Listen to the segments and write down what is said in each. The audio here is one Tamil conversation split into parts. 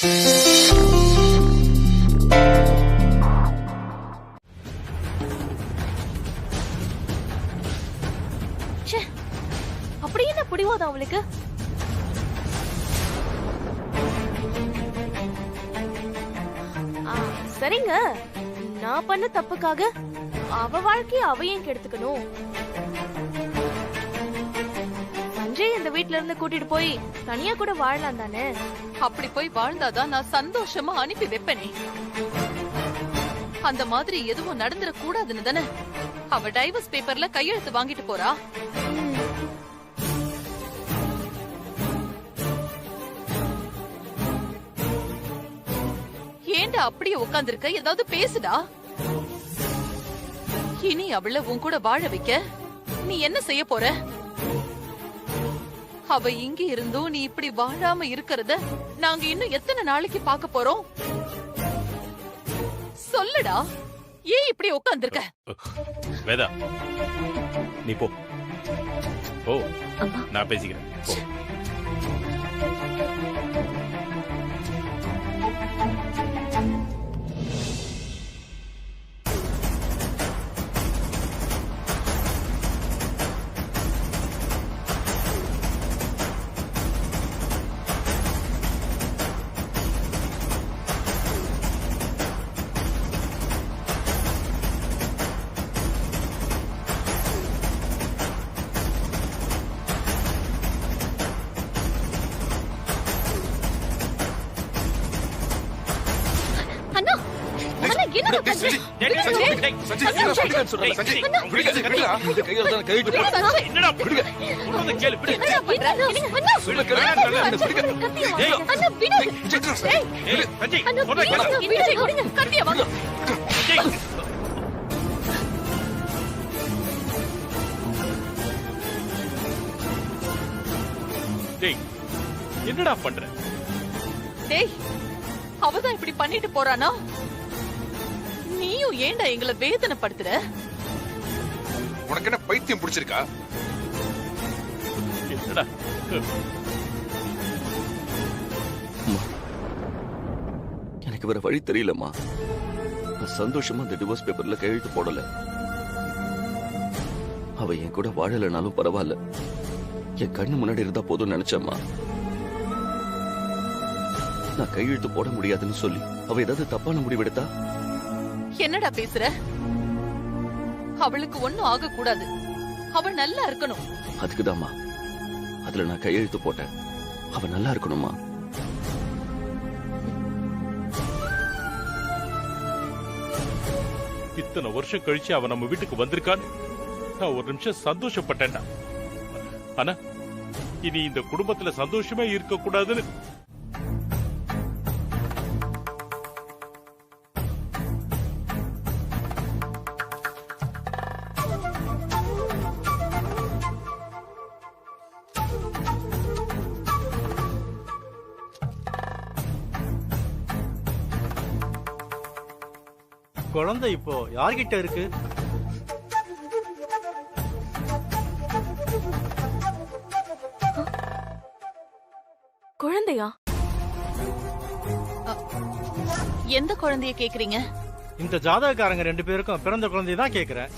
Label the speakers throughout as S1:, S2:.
S1: அப்படி என்ன பிடிவாதம் அவளுக்கு? சரிங்க, நான் பண்ண தப்புக்காக அவ வாழ்க்கைய அவ ஏன் கெடுத்துக்கணும்? சஞ்சய் இந்த வீட்ல இருந்து கூட்டிட்டு போய் தனியா கூட வாழலாம் தானே?
S2: அப்படி போய் வாழ்ந்தாதான் நான் சந்தோஷமா அனுப்பி வைப்பேனே. அந்த மாதிரி எதுவும் நடந்துட கூடாதுன்னு தானே அவ டைவர்ஸ் பேப்பர்ல கையெழுத்து வாங்கிட்டு போறா. ஏண்டா அப்படியே உட்கார்ந்திருக்க? ஏதாவது பேசுடா. இனி அவள உன் கூட வாழ வைக்க நீ என்ன செய்ய போற? அவ இங்க இருந்தும் நீ இப்படி வாழாம இருக்கிறத நாங்க இன்னும் எத்தனை நாளைக்கு பார்க்க போறோம்? சொல்லுடா, ஏன் இப்படி உட்கார்ந்திருக்க?
S3: வேதா, நீ போ. ஓ, நான் பேசிக்கிறேன். போ. என்னடா பண்ற?
S2: டேய், அவதான் இப்படி பண்ணிட்டு போறானா? நீயும் ஏண்டா எங்களை வேதனைப்படுத்துற?
S4: உனக்கு என்ன பைத்தியம் பிடிச்சிருக்கா?
S3: என்னடா
S5: எனக்கு வேற வழி தெரியலம்மா. சந்தோஷமா அந்த டிவோர்ஸ் பேப்பர்ல கையெழுத்து போடல. அவ என் கூட வாழலனாலும் பரவாயில்ல, என் கண்ணு முன்னாடி இருந்தா போதும் நினைச்சம்மா. நான் கையெழுத்து போட முடியாதுன்னு சொல்லி அவ ஏதாவது தப்பான முடிவெடுத்தா?
S2: என்னடா பேசுற? அவளுக்கு ஒண்ணும் ஆக கூடாது, அவள் நல்லா இருக்கணும்.
S5: அதுக்குதாம்மா அதுல நான் கையெழுத்து போட்டேன். அவ நல்லா இருக்கணுமா?
S3: இத்தனை வருஷம் கழிச்சு அவ நம்ம வீட்டுக்கு வந்திருக்கான்னு நான் ஒரு நிமிஷம் சந்தோஷப்பட்டேன்டா. ஆனா இனி இந்த குடும்பத்துல சந்தோஷமே இருக்க கூடாதுன்னு
S6: குழந்தை இப்போ யார்கிட்ட இருக்கு?
S1: குழந்தையா?
S2: எந்த குழந்தைய கேக்குறீங்க?
S6: இந்த ஜாதகக்காரங்க 2 பேருக்கும் பிறந்த குழந்தைய தான் கேக்குறேன்.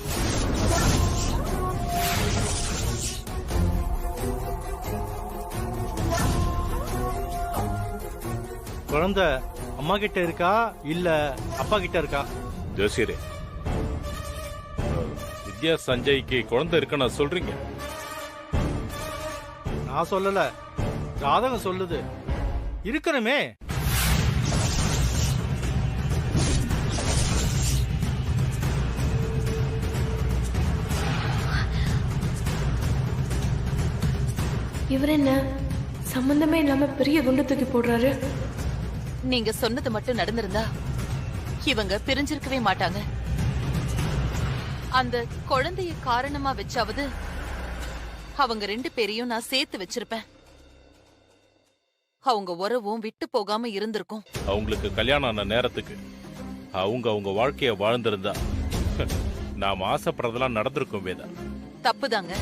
S6: குழந்தை அம்மா கிட்ட இருக்கா இல்ல அப்பா கிட்ட இருக்கா?
S3: ஜோசியரே, வித்யா சஞ்சய்க்கு குழந்தை இருக்குன்னு சொல்றீங்க?
S6: நான் சொல்லல, ஜாதகம் சொல்லுது. இருக்கணுமே.
S1: இவர் என்ன சம்பந்தமே இல்லாம பெரிய குண்டு தூக்கி போடுறாரு?
S2: நீங்க சொன்னது மட்டும் நடந்திருந்தா இவங்க பிரிஞ்சிருக்கவே மாட்டாங்க. அந்த குழந்தைய காரணமா வச்சாவது அவங்க 2 பேரையும் நான் சேர்த்து வச்சிருப்பேன். அவங்க உறவும் விட்டு போகாம இருந்திருக்கும்.
S3: அவங்களுக்கு கல்யாணம் ஆன நேரத்துக்கு அவங்க வாழ்க்கைய வாழ்ந்திருந்தா நாம ஆசைப்படுறதெல்லாம் நடந்திருக்கும். வேதா,
S2: தப்புதாங்க.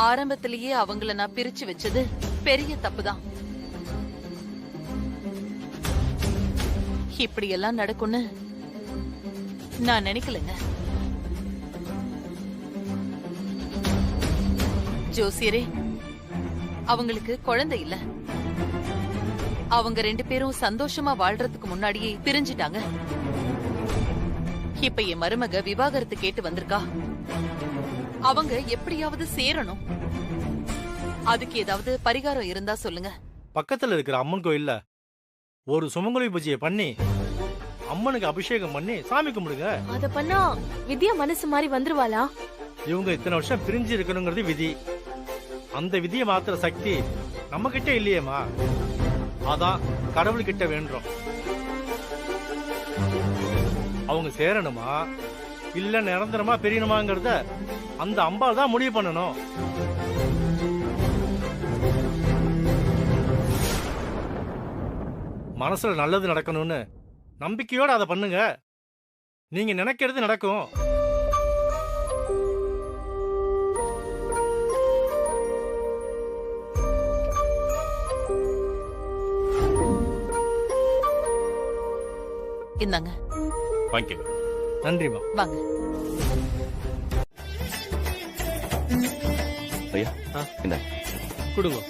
S2: ஆரம்பத்திலேயே அவங்கள நான் பிரிச்சு வச்சது பெரிய தப்புதான். இப்படி எல்லாம் நடக்கும்னு நான் நினைக்கலங்க. ஜோசியரே, அவங்களுக்கு குழந்தை இல்ல. அவங்க 2 பேரும் சந்தோஷமா வாழ்றதுக்கு முன்னாடியே பிரிஞ்சிட்டாங்க. இப்ப என் மருமக விவாகரத்து கேட்டு வந்திருக்கா. அவங்க எப்படியாவது சேரணும். அதுக்கு ஏதாவது பரிகாரம் இருந்தா சொல்லுங்க.
S6: பக்கத்துல இருக்கிற அம்மன் கோயில்ல ஒரு சுமங்கலி பூஜையை பண்ணி அம்மனுக்கு அபிஷேகம் பண்ணி சாமி கும்பிடுங்க.
S1: அத பண்ணா வித்யா மனசு மாதிரி வந்துருவாளா?
S6: இவங்க இத்தனை வருஷம் பிரிஞ்சு இருக்கணுங்கிறது விதி. அந்த விதியை மாத்திர சக்தி நம்ம கிட்ட இல்லையேமா. அதான் கடவுள்கிட்ட வேண்டுறோம். அவங்க சேரணுமா இல்ல நிரந்தரமா பிரியணுமாங்கிறத அந்த அம்பாள் தான் முடிவு பண்ணணும். மனசுல நல்லது நடக்கணும்னு நம்பிக்கையோட அதை பண்ணுங்க. நீங்க நினைக்கிறது நடக்கும்.
S2: இந்தாங்க.
S3: வாங்கிக்கங்க.
S6: நன்றிமா.
S2: வாங்க.
S5: ஐயா என்ன
S7: கொடுங்க.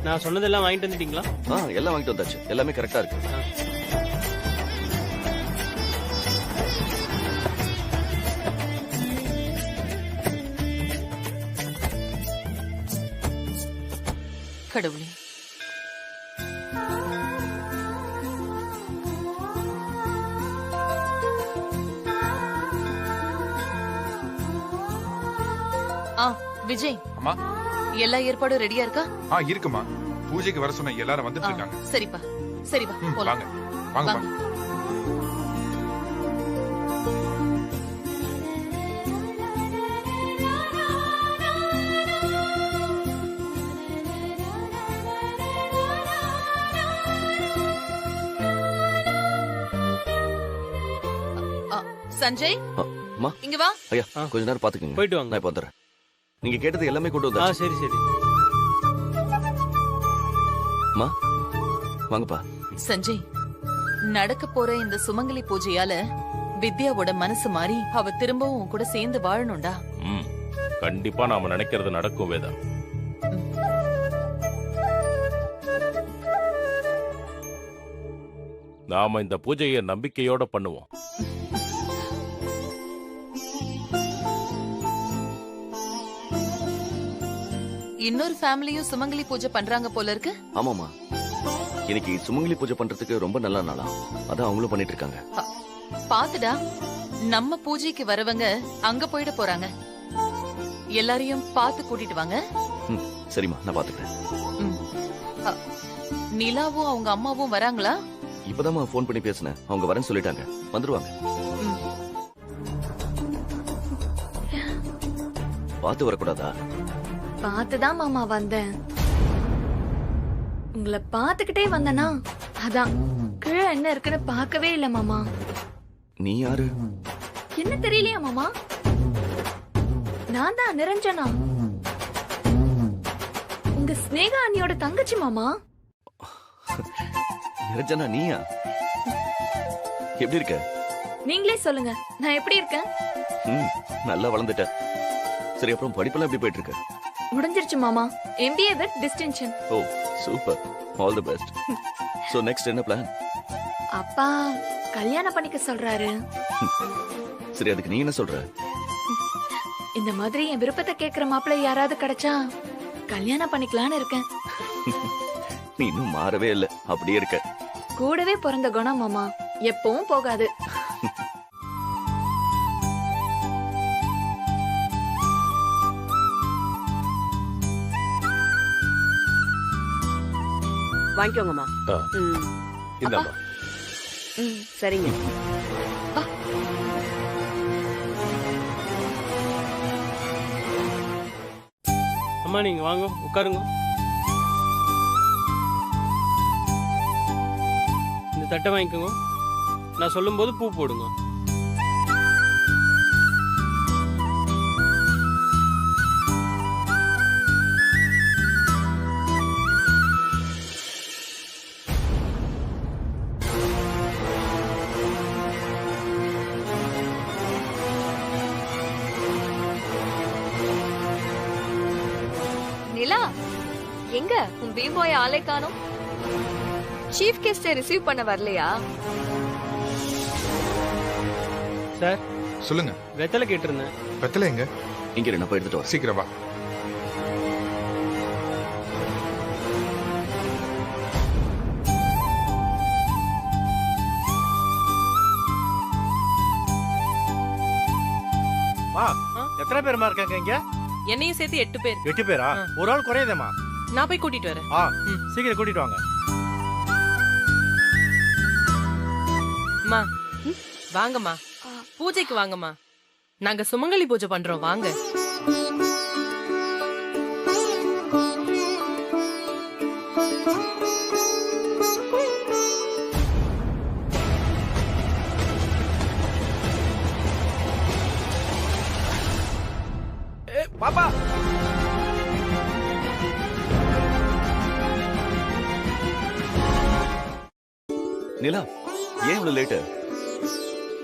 S7: நான் சொன்னதெல்லாம் வாங்கிட்டு வந்துட்டீங்களா?
S5: எல்லாம் வாங்கிட்டு வந்தாச்சு. எல்லாமே கரெக்டா இருக்கு.
S2: கடவுளே, விஜய்,
S4: அம்மா.
S2: எல்லா ஏற்பாடும் ரெடியா இருக்கா?
S4: இருக்குமா. பூஜைக்கு வர சொன்ன எல்லாரும் வந்துட்டு இருக்காங்க.
S2: சரிப்பா, சரி வா போலாம்.
S4: வாங்க வாங்க.
S2: சஞ்சய், இங்க வா.
S5: ஐயா கொஞ்ச நேரம் பாத்துக்கங்க.
S7: போயிட்டு வாங்க.
S5: நான் இப்ப வந்துடுறேன். நீங்க கேட்டது எல்லாமே கொண்டு வந்தாச்சு.
S7: சரி சரி.
S5: அம்மா வாங்கப்பா.
S2: சஞ்சய், நடக்க போற இந்த சுமங்கலி பூஜையால வித்யாவோட மனசு மாறி அவ திரும்பவும் உன் கூட சேர்ந்து வாழணும்டா.
S3: கண்டிப்பா நாம நினைக்கிறது நடக்கும் வேதா. நாம இந்த பூஜையை நம்பிக்கையோட பண்ணுவோம்.
S2: இன்னொரு ஃபேமிலியும் சுமங்கலி பூஜை பண்றாங்க போல இருக்கு.
S5: ஆமாமா, இன்னைக்கு சுமங்கலி பூஜை பண்றதுக்கு ரொம்ப நல்ல நாளா. அதான் அவங்களும் பண்ணிட்டு இருக்காங்க.
S2: பாத்துடா, நம்ம பூஜைக்கு வரவங்க அங்க போயிட போறாங்க. எல்லாரையும் பார்த்து கூட்டிட்டு வாங்க.
S5: சரிம்மா, நான் பாத்துக்கிறேன்.
S2: நிலாவும் அவங்க அம்மாவும் வராங்களா?
S5: இப்பதான் போன் பண்ணி பேசினேன். அவங்க வரேன்னு சொல்லிட்டாங்க. வந்துருவாங்க. பார்த்து வரக்கூடாதா?
S8: பார்த்துதான் மாமா வந்தேன். உங்களை பார்த்துக்கிட்டே வந்தனா, அதான் கீழே என்ன இருக்குன்னு பார்க்கவே இல்ல மாமா.
S5: நீ யாரு?
S8: என்ன தெரியலையா மாமா? நான் தான் நிரஞ்சனா, உங்க ஸ்னேகா அண்ணியோட தங்கச்சி மாமா.
S5: நிரஞ்சனா நீயா? எப்படி இருக்க?
S8: நீங்களே சொல்லுங்க, நான் எப்படி இருக்கேன்?
S5: நல்லா வளர்ந்துட்ட. சரி, அப்புறம் படிப்பெல்லாம் எப்படி போயிட்டு இருக்கு?
S8: முடிஞ்சிருச்சு மாமா. MBA with distinction.
S5: Oh super, all the best. So next என்ன பிளான்?
S8: அப்பா கல்யாணம் பண்ணிக்க சொல்றாரு.
S5: சரி, அதுக்கு நீ என்ன சொல்ற?
S8: இந்த மாதிரி என் விருப்பத்தை கேக்குற மாப்பிள்ளை யாராவது கிடைச்சா கல்யாணம் பண்ணிக்கலான்னு இருக்கேன்.
S5: நீ இன்னும் மாறவே இல்ல, அப்படியே இருக்க.
S8: கூடவே பிறந்த குணம் மாமா, எப்பவும் போகாது.
S9: வாங்கிக்கோங்கம்மா.
S3: இந்தாம்மா.
S9: சரிங்க.
S7: அம்மா நீங்க வாங்க, உட்காருங்க. இந்த தட்டை வாங்கிக்கோங்க. நான் சொல்லும் போது பூ போடுங்க.
S10: எங்க உன் பீபாய் ஆளே காணோம்? சீஃப் கெஸ்டை ரிசீவ் பண்ண வரலையா?
S7: சார்
S4: சொல்லுங்க.
S7: வெத்தலை கேட்டிருந்தேன்.
S4: வெத்தலை எங்க?
S5: இங்க இரு, நான் போய் எடுத்துட்டு வரேன்.
S4: சீக்கிரம் வா.
S6: மா எத்தனை பேருமா இருக்காங்க இங்க?
S2: என்னையும் சேர்த்து 8 பேர்.
S6: 8 பேரா? ஒரு ஆள் குறையுதேமா.
S2: நான் போய் கூட்டிட்டு வரேன்.
S6: சீக்கிரம் கூட்டிட்டு வாங்க.
S11: அம்மா வாங்கம்மா, பூஜைக்கு வாங்கம்மா. நாங்க சுமங்கலி பூஜை பண்றோம், வாங்க.
S6: பாப்பா
S5: நிலா, ஏன் இவ்வளவு லேட்டு?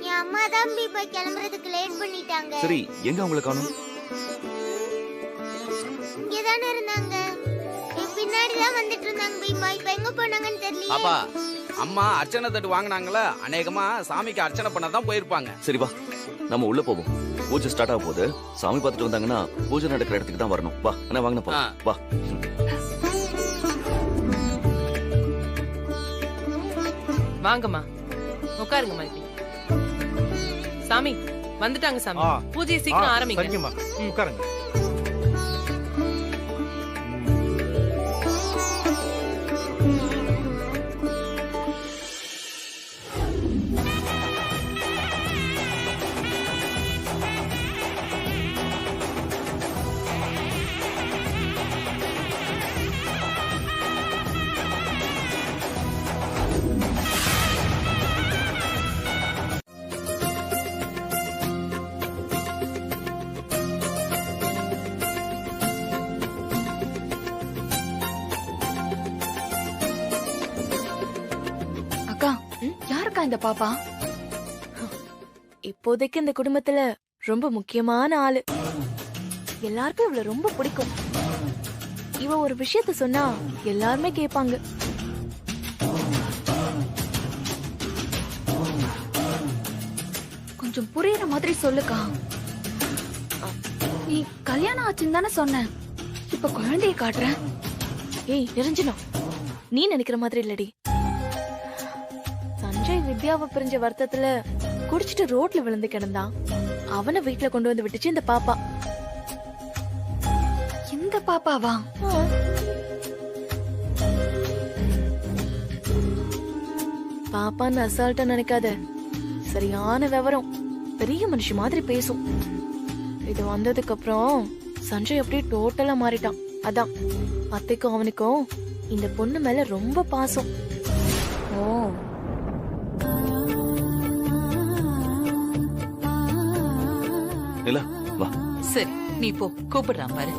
S12: என் அம்மா தான் பீபாய் கிளம்புறதுக்கு லேட் பண்ணிட்டாங்க.
S5: சரி, எங்க அவங்களை காணோம்?
S12: இங்கதானே இருந்தாங்க. என் பின்னாடி தான் வந்துட்டு இருந்தாங்க பீபாய். இப்ப எங்க போனாங்கன்னு தெரியல.
S13: அப்பா, அம்மா அர்ச்சனை தட்டு வாங்கினாங்களா, அநேகமா சாமிக்கு அர்ச்சனை பண்ணதான் போயிருப்பாங்க.
S5: சரி வா, நம்ம உள்ள போவோம். பூஜை ஸ்டார்ட் ஆக போகுது. சாமி பார்த்துட்டு வந்தாங்கன்னா பூஜை நடக்கிற இடத்துக்கு தான் வரணும். வா, என்ன வாங்கின போ. வா.
S11: வாங்கம்மா, உட்காருங்க மைதி. சாமி வந்துட்டாங்க சாமி. பூஜையை சீக்கிரம் ஆரம்பிங்க.
S6: சரிங்கம்மா, உட்காருங்க.
S8: யாருக்கா இந்த பாப்பா?
S1: இப்போதைக்கு இந்த குடும்பத்துல ரொம்ப முக்கியமான ஆளு. எல்லாருக்கும் இவள ரொம்ப பிடிக்கும். இவ ஒரு விஷயத்த சொன்னா எல்லாருமே கேட்பாங்க.
S8: கொஞ்சம் புரியுற மாதிரி சொல்லுக்கா. நீ கல்யாணம் ஆச்சுன்னு தானே சொன்ன, இப்ப குழந்தைய காட்டுற.
S1: ஏய் நிரஞ்சனா, நீ நினைக்கிற மாதிரி இல்லடி. சஞ்சய் வித்யாவை பிரிஞ்ச வருத்தத்துல குடிச்சிட்டு ரோட்ல விழுந்து கிடந்தான். அவனை வீட்டுல கொண்டு வந்து விட்டுச்சு இந்த பாப்பா.
S8: இந்த பாப்பாவா?
S1: பாப்பான்னு அசால்ட்டா நினைக்காத. சரியான விவரம், பெரிய மனுஷி மாதிரி பேசும். இது வந்ததுக்கு அப்புறம் சஞ்சய் அப்படியே டோட்டலா மாறிட்டான். அதான் அத்தைக்கும் அவனுக்கும் இந்த பொண்ணு மேல ரொம்ப பாசம்.
S8: ஓ,
S5: நிலா வா.
S2: சரி, நீ போ, கூப்பிடுறான் பாரு.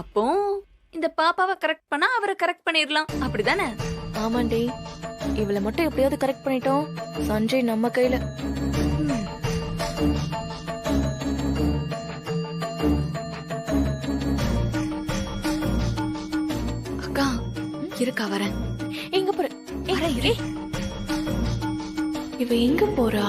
S8: அப்போ இந்த பாப்பாவை கரெக்ட் பண்ணா அவரை கரெக்ட் பண்ணிடலாம், அப்படிதானே?
S1: ஆமாண்டி, இவளை மட்டும் எப்படியாவது கரெக்ட் பண்ணிட்டோம், சஞ்சய் நம்ம கையில.
S8: அக்கா இருக்கா, வரேன்.
S1: எங்க போற? இவ எங்க போறா?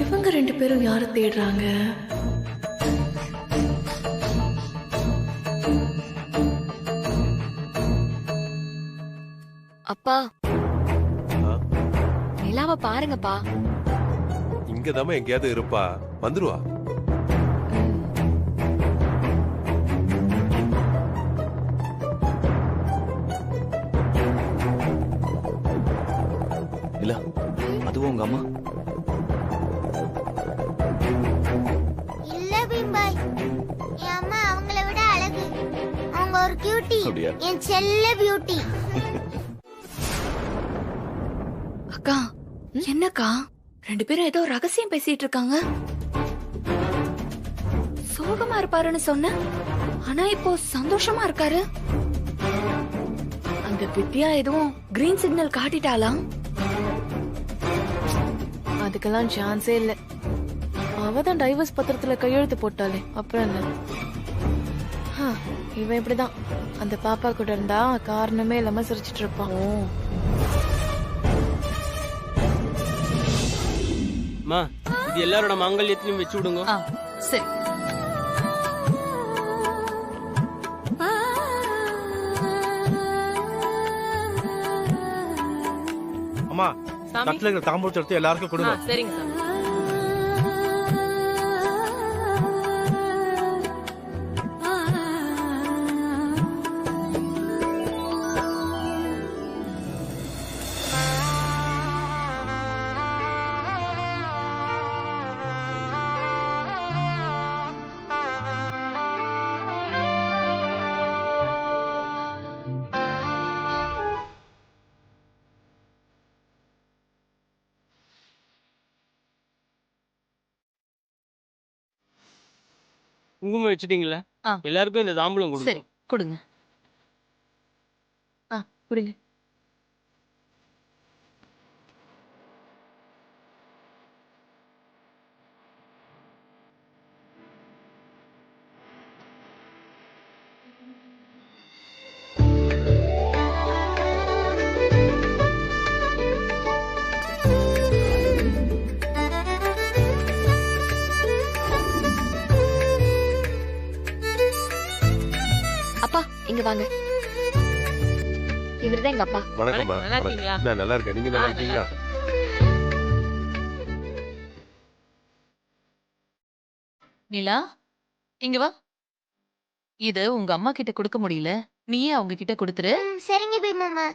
S1: இவங்க 2 பேரும் யாரை தேடுறாங்க?
S10: அப்பா, நிலாவை பாருங்கப்பா.
S14: இங்கதாம எங்கேயாவது இருப்பா, வந்துருவா.
S5: இல்ல, அதுவும் உங்க அம்மா?
S12: இல்ல பீம்பாய், என் அம்மா ஒரு கியூட்டி,
S5: அப்படியா?
S12: என் செல்ல பியூட்டி.
S8: அக்கா என்னக்கா ரெண்டு பேரும் ஏதோ ரகசியம் பேசிட்டு இருக்காங்க. சோகமா இருப்பாருன்னு சொன்ன, ஆனா இப்போ சந்தோஷமா இருக்காரு. அந்த வித்யா எதுவும் கிரீன் சிக்னல் காட்டிட்டாளா?
S1: அதுக்கெல்லாம் சான்ஸே இல்ல. அவதான் டைவர்ஸ் பத்திரத்துல கையெழுத்து போட்டாளே, அப்புறம் என்ன? இவன் இப்படிதான் அந்த பாப்பா கூட இருந்தா காரணமே இல்லாம சிரிச்சிட்டு இருப்பான்.
S7: அம்மா, இது எல்லாரோட மாங்கல்யத்திலையும் வச்சு விடுங்க.
S2: சரி.
S6: அம்மா, தட்டுல இருக்கிற தாம்பூலத்தை எடுத்து எல்லாருக்கும் கொடுங்க.
S11: சரிங்க சாமி.
S7: குங்குமம் வச்சுட்டீங்களா? எல்லாருக்கும் இந்த தாம்பூலம் கொடுங்க.
S2: சரி, கொடுங்க.
S1: கொடுங்க.
S10: இங்க வாங்க. இவர்தான் எங்க அப்பா.
S14: வணக்கம்மா.
S11: நல்லா இருக்கீங்களா?
S14: நான் நல்லா இருக்கேன். நீங்க நல்லா இருக்கீங்களா?
S2: நிலா, இங்க வா. இது உங்க அம்மா கிட்ட கொடுக்க முடியல, நீயே அவங்க கிட்ட கொடுத்துரு.
S12: சரிங்க பை மாமா.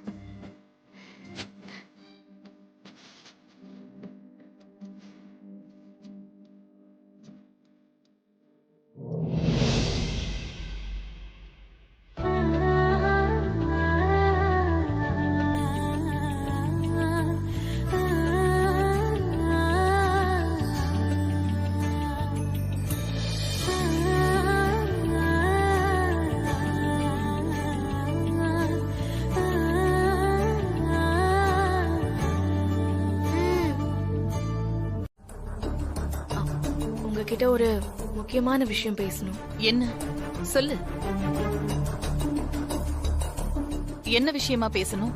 S1: உங்ககிட்ட ஒரு முக்கியமான விஷயம் பேசணும்.
S2: என்ன? சொல்லு. என்ன விஷயமா பேசணும்?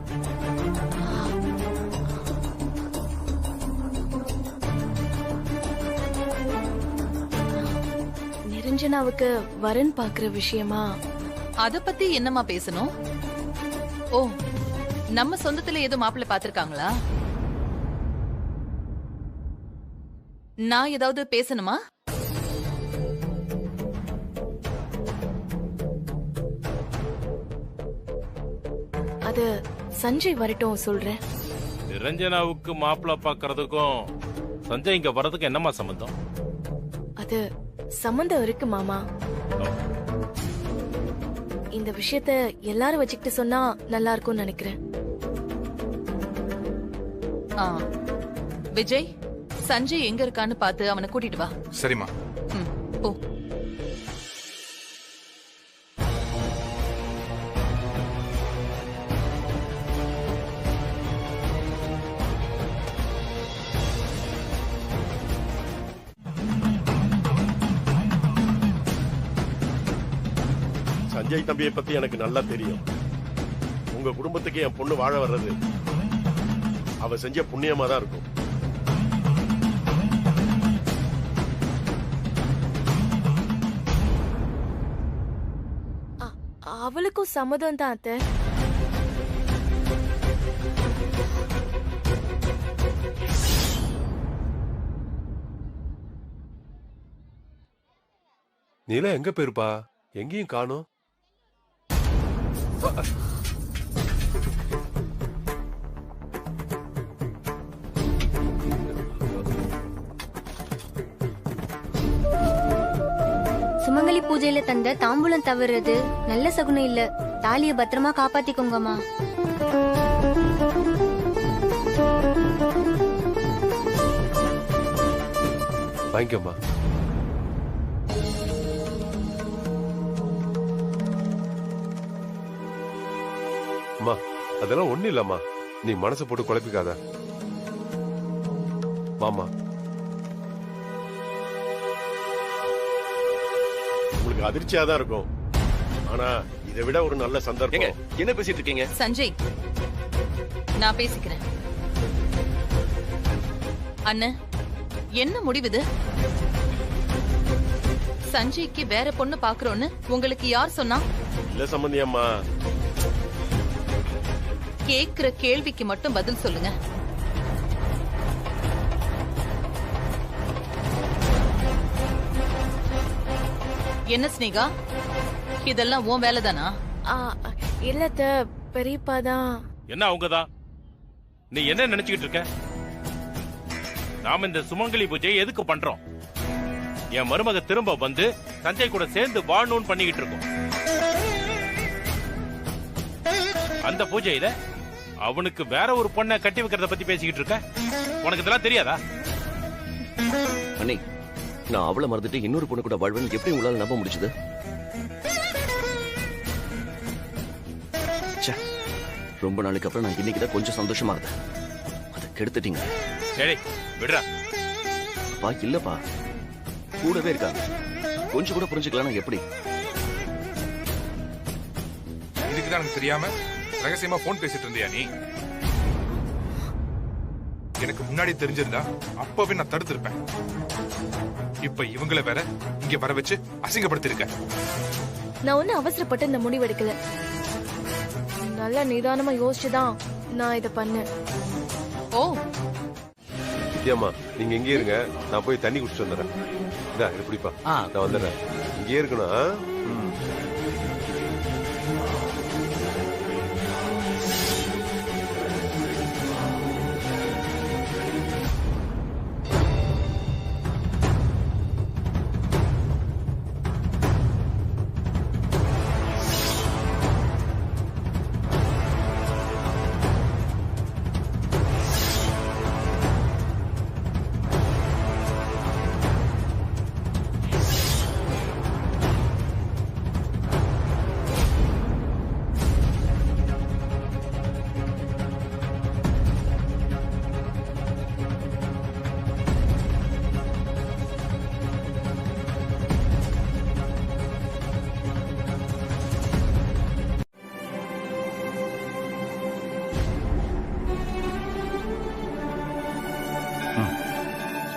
S1: நிரஞ்சனாவுக்கு வரன் பாக்குற விஷயமா?
S2: அத பத்தி என்னமா பேசணும்? ஓ, நம்ம சொந்தத்துல ஏதோ மாப்பிள்ளை பாத்திருக்காங்களா? நான் ஏதாவது பேசணுமா?
S1: அது சஞ்சய் வரட்டும் சொல்றேன்.
S3: நிரஞ்சனாவுக்கு மாப்பிள்ள பாக்குறதுக்கும் சஞ்சய் இங்க வர்றதுக்கு என்னமா சம்பந்தம்?
S1: அது சம்பந்தம் இருக்கு மாமா. இந்த விஷயத்த எல்லாரும் வச்சுக்கிட்டு சொன்னா நல்லா இருக்கும்னு நினைக்கிறேன்.
S2: விஜய், சஞ்சய் எங்க இருக்கான்னு பார்த்து அவனை கூட்டிட்டு வா.
S4: சரிம்மா.
S2: போ.
S15: சஞ்சய் தம்பியை பத்தி எனக்கு நல்லா தெரியும். உங்க குடும்பத்துக்கு என் பொண்ணு வாழ வர்றது அவ செஞ்ச புண்ணியமா தான் இருக்கும்.
S1: அவளுக்கும் சம்மதம் தான் அத்தை.
S14: நீலா எங்க போயிருப்பா? எங்கேயும் காணோம்.
S10: சுமங்கலி
S12: சுமங்கலி பூஜையில தந்த தாம்பூலம் தவறுறது நல்ல சகுனம் இல்ல. தாலிய பத்திரமா காப்பாத்திக்கோங்கம்மா.
S14: வாங்கிக்கோமா. அம்மா அதெல்லாம் ஒண்ணு இல்லம்மா, நீ மனசை போட்டு குழப்பிக்காத. வாமா.
S15: உங்களுக்கு அதிர்ச்சியா தான் இருக்கும், ஆனா இதை விட ஒரு நல்ல சந்தர்ப்பம்.
S5: என்ன பேசிட்டு இருக்கீங்க?
S2: சஞ்சய், நான் பேசிக்கிறேன். அண்ணன், என்ன முடிவுது? சஞ்சய்க்கு வேற பொண்ணு பாக்குறோன்னு உங்களுக்கு யார் சொன்னா?
S15: இல்ல சம்பந்தி அம்மா.
S2: கேக்குற கேள்விக்கு மட்டும் பதில் சொல்லுங்க. என்ன ஸ்னேகா, இதெல்லாம் உன் வேலைதானா?
S1: இல்ல பெரியப்பா தான்.
S3: என்ன அவங்கதான்? நீ என்ன நினைச்சுக்கிட்டு இருக்க? நாம இந்த சுமங்கலி பூஜையை எதுக்கு பண்றோம்? என் மருமக திரும்ப வந்து சஞ்சய் கூட சேர்ந்து வாழணும்னு பண்ணிக்கிட்டு இருக்கோம். அந்த பூஜையில அவனுக்கு வேற ஒரு பொண்ணை கட்டி வைக்கிறத பத்தி பேசிக்கிட்டு இருக்க. உனக்கு இதெல்லாம் தெரியாதா?
S5: அண்ணி, நான் அவளை மறந்துட்டு இன்னொரு பொண்ணு கூட வாழ்வேன் எப்படி உங்களால நம்ப முடிச்சது? ரொம்ப நாளைக்கு அப்புறம் நான் இன்னைக்குதான் கொஞ்சம் சந்தோஷமா இருந்தேன். அதை கெடுத்துட்டீங்க.
S3: சரி விடுறா.
S5: பா இல்லப்பா, கூடவே இருக்காங்க, கொஞ்சம் கூட புரிஞ்சுக்கலாம். எப்படி
S4: இதுக்குதான் எனக்கு தெரியாம ரகசியமா போன் பேசிட்டு இருந்தியா நீ? எனக்கு முன்னாடி தெரிஞ்சிருந்தா அப்பவே நான் தடுத்திருப்பேன். இப்ப இவங்களை வேற இங்க வர வச்சு அசிங்கப்படுத்திருக்க.
S1: நான் ஒன்னும் அவசரப்பட்டு இந்த முடிவு எடுக்கல. நல்லா நிதானமா யோசிச்சுதான் நான் இத பண்ணேன்.
S2: ஓ
S14: வித்யாம்மா, நீங்க இங்கே இருங்க, நான் போய் தண்ணி குடிச்சிட்டு வந்துடுறேன். இதா எப்படிப்பா, நான் வந்துடுறேன். இங்கே இருக்கணும்.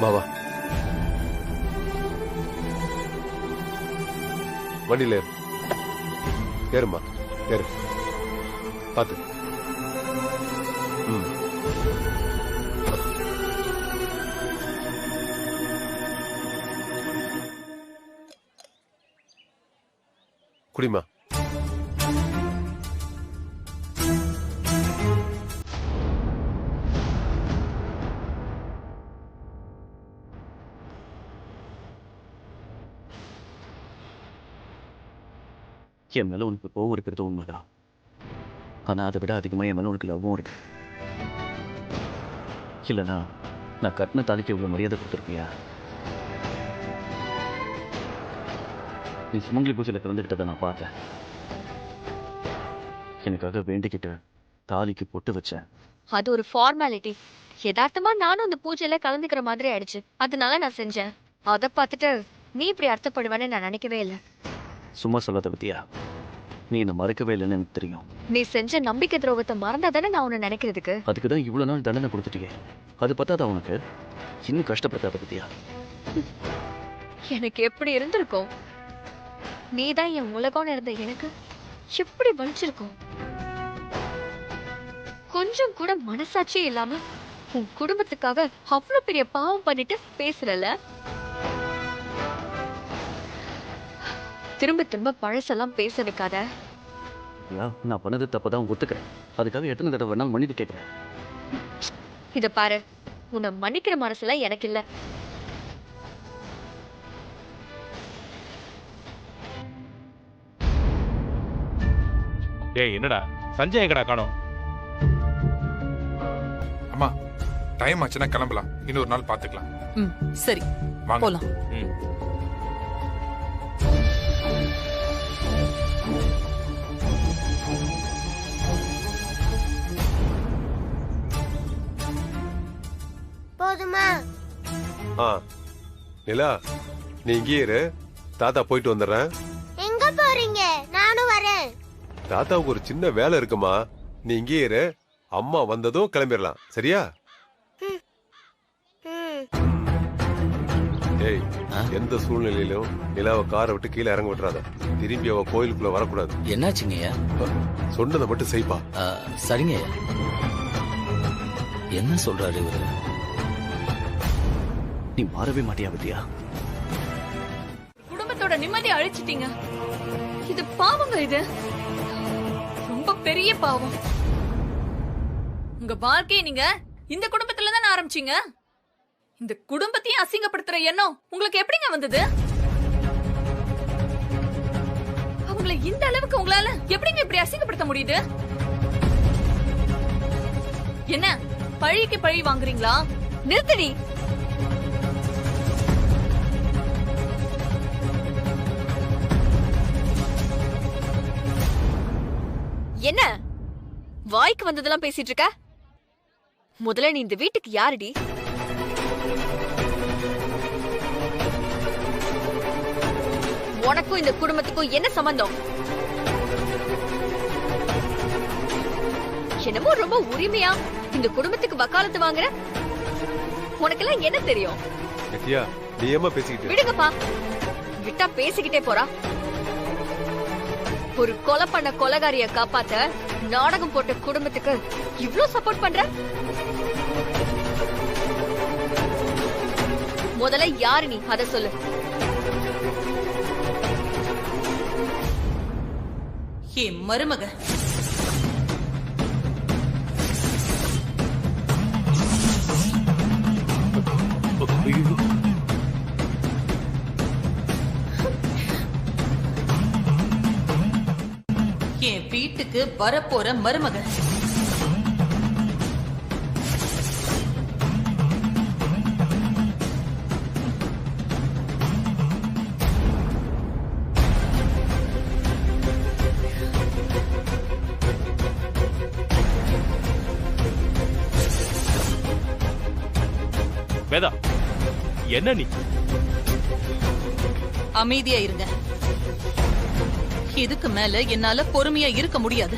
S14: பாபா வண்டியில ஏறுமா, ஏறு பாத்து. குடிமா.
S5: என் மேல உனக்கு கோவம் இருக்கிறது உண்மைதான், ஆனா அதை விட அதிகமா என் மேல உனக்கு லவ்வும் இருக்கு. இல்லைன்னா நான் கட்டின தாலிக்கு இவ்வளவு மரியாதை கொடுத்துருப்பியா? நீ சுமங்கலி பூஜையில கலந்துக்கிட்டதை நான் பார்த்தேன். எனக்காக வேண்டிக்கிட்டு தாலிக்கு பொட்டு வச்சேன்.
S10: அது ஒரு ஃபார்மாலிட்டி. யதார்த்தமா நானும் அந்த பூஜையில கலந்துக்கிற மாதிரி ஆயிடுச்சு, அதனால நான் செஞ்சேன். அதை பார்த்துட்டு நீ இப்படி அர்த்தப்படுவேன்னு நான் நினைக்கவே இல்லை.
S5: சும்மா சொல்லாத வித்தியா, நீ என்ன மறக்கவே இல்லைன்னு எனக்கு தெரியும்.
S10: நீ செஞ்ச நம்பிக்கை துரோகத்தை மறந்தாதானே நான் உன்னை நினைக்கிறதுக்கு.
S5: அதுக்கு தான் இவ்வளவு நாள் தண்டனை கொடுத்துட்டீங்க. அது பத்தாதா உனக்கு? இன்னும் கஷ்டப்படுத்தாத வித்தியா.
S10: எனக்கு எப்படி இருந்திருக்கும்? நீ தான் என் உலகம்னு இருந்த எனக்கு எப்படி வலிச்சிருக்கும்? கொஞ்சம் கூட மனசாட்சியே இல்லாம உன் குடும்பத்துக்காக அவ்வளவு பெரிய பாவம் பண்ணிட்டு பேசுறல. திரும்ப திரும்ப பழசெல்லாம் பேச வைக்காத.
S5: நான் பண்ணது தப்பதான் ஒத்துக்கிறேன். அதுக்காக எத்தனை தடவை வேணாலும் மன்னிப்பு கேட்கிறேன்.
S10: இத பாரு, உன்னை மன்னிக்கிற மனசுல எனக்கு இல்ல.
S3: டேய் என்னடா சஞ்சய் எங்கடா காணோம்?
S4: அம்மா டைம் ஆச்சுன்னா கிளம்பலாம், இன்னொரு நாள் பாத்துக்கலாம்.
S2: சரி
S4: வாங்க
S2: போலாம்.
S12: போதுமா?
S14: நிலா நீ இங்கே இரு, தாத்தா போயிட்டு வந்துடுறேன்.
S12: எங்க போறீங்க? நானும் வரேன்.
S14: தாத்தாவுக்கு ஒரு சின்ன வேலை இருக்குமா, நீ இங்கே இரு, அம்மா வந்ததும் கிளம்பிடலாம், சரியா? ஏய், எந்த சூழ்நிலையிலும் நிலாவை காரை விட்டு கீழே இறங்க விட்டுறாத. திரும்பி அவ கோயிலுக்குள்ள வரக்கூடாது.
S16: என்னாச்சுங்கய்யா?
S14: சொன்னதை மட்டும் செய்ப்பா.
S16: சரிங்கய்யா. என்ன சொல்றாரு இவரு?
S5: நீ மாறவே மாட்டியா வித்யா?
S8: குடும்பத்தோட நிம்மதியை அழிச்சிட்டீங்க. இது பாவங்க, இது ரொம்ப பெரிய பாவம். உங்க வாழ்க்கையை நீங்க இந்த குடும்பத்துல தானே ஆரம்பிச்சீங்க. இந்த குடும்பத்தையும் அசிங்கப்படுத்துற எண்ணம் உங்களுக்கு எப்படிங்க வந்தது? அவங்களை இந்த அளவுக்கு உங்களால எப்படிங்க இப்படி அசிங்கப்படுத்த முடியுது? என்ன பழிக்கு பழி வாங்குறீங்களா? நிறுத்தடி.
S10: என்ன வாய்க்கு வந்ததெல்லாம் பேசிட்டு இருக்க? முதல்ல நீ இந்த வீட்டுக்கு யாருடி? உனக்கும் இந்த குடும்பத்துக்கும் என்ன சம்பந்தம்? என்னமோ ரொம்ப உரிமையா இந்த குடும்பத்துக்கு வக்காலத்து வாங்குற. உனக்கெல்லாம் என்ன தெரியும்?
S14: வித்யா நீ ஏமா பேசிக்கிட்டு?
S10: விடுங்கப்பா, விட்டா பேசிக்கிட்டே போறா. ஒரு கொலை பண்ண கொலைகாரிய காப்பாத்த நாடகம் போட்ட குடும்பத்துக்கு இவ்ளோ சப்போர்ட் பண்ற? முதல்ல யாரு நீ, அத சொல்லு.
S2: என் மருமக என் வீட்டுக்கு வரப்போற மருமக.
S3: வேதா என்ன நீ?
S2: அமைதியா இருங்க. இதுக்கு மேல என்னால பொறுமையா இருக்க முடியாது.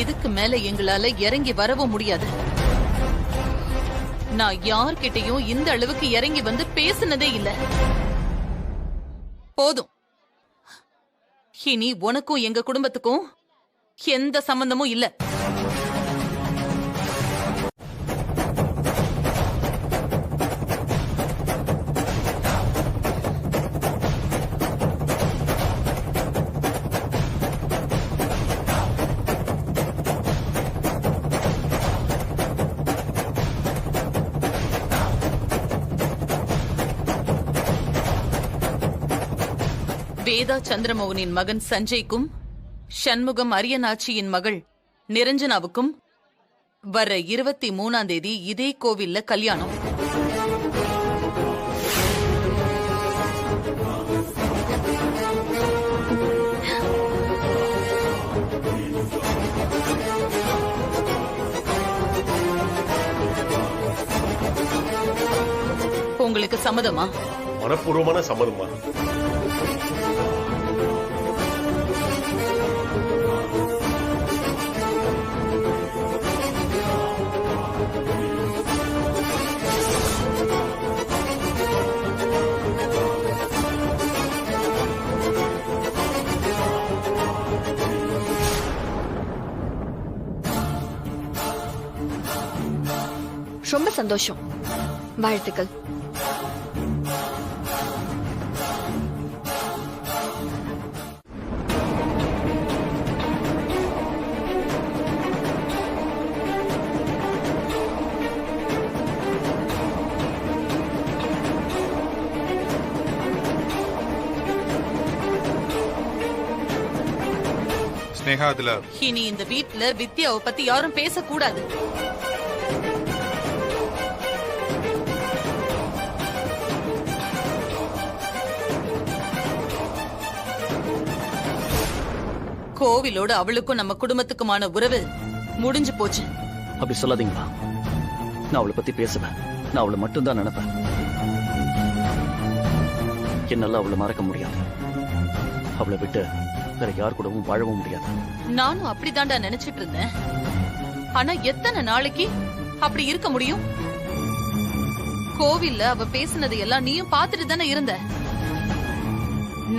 S2: இதுக்கு மேல எங்களால இறங்கி வரவும் முடியாது. நான் யார்கிட்டயும் இந்த அளவுக்கு இறங்கி வந்து பேசினதே இல்ல. போதும். இனி உனக்கும் எங்க குடும்பத்துக்கும் எந்த சம்பந்தமும் இல்ல. வேதா சந்திரமோகனின் மகன் சஞ்சய்க்கும் சண்முகம் அரியநாச்சியின் மகள் நிரஞ்சனாவுக்கும் வர 23ஆம் தேதி இதே கோவில்ல கல்யாணம். உங்களுக்கு சம்மதமா?
S15: மனப்பூர்வமான சம்மதமா?
S10: ரொம்ப சந்தோஷம். வாழ்த்துக்கள்.
S4: ஸ்னேகா அதுல
S2: இனி இந்த வீட்ல வித்யாவை பத்தி யாரும் பேசக்கூடாது. கோவிலோட அவளுக்கும் நம்ம குடும்பத்துக்குமான உறவு முடிஞ்சு போச்சு.
S5: அப்படி சொல்லாதீங்களா? நான் அவளை பத்தி பேசுவேன். நான் அவளை மட்டும்தான் நினைப்பேன். என்னால அவளை மறக்க முடியாது. அவளை விட்டு வேற யார் கூடவும் வாழவும் முடியாது.
S2: நானும் அப்படிதான்டா நினைச்சிட்டு இருந்தேன். ஆனா எத்தனை நாளைக்கு அப்படி இருக்க முடியும்? கோவில்ல அவ பேசினது எல்லாம் நீயும் பாத்துட்டு தானே இருந்த.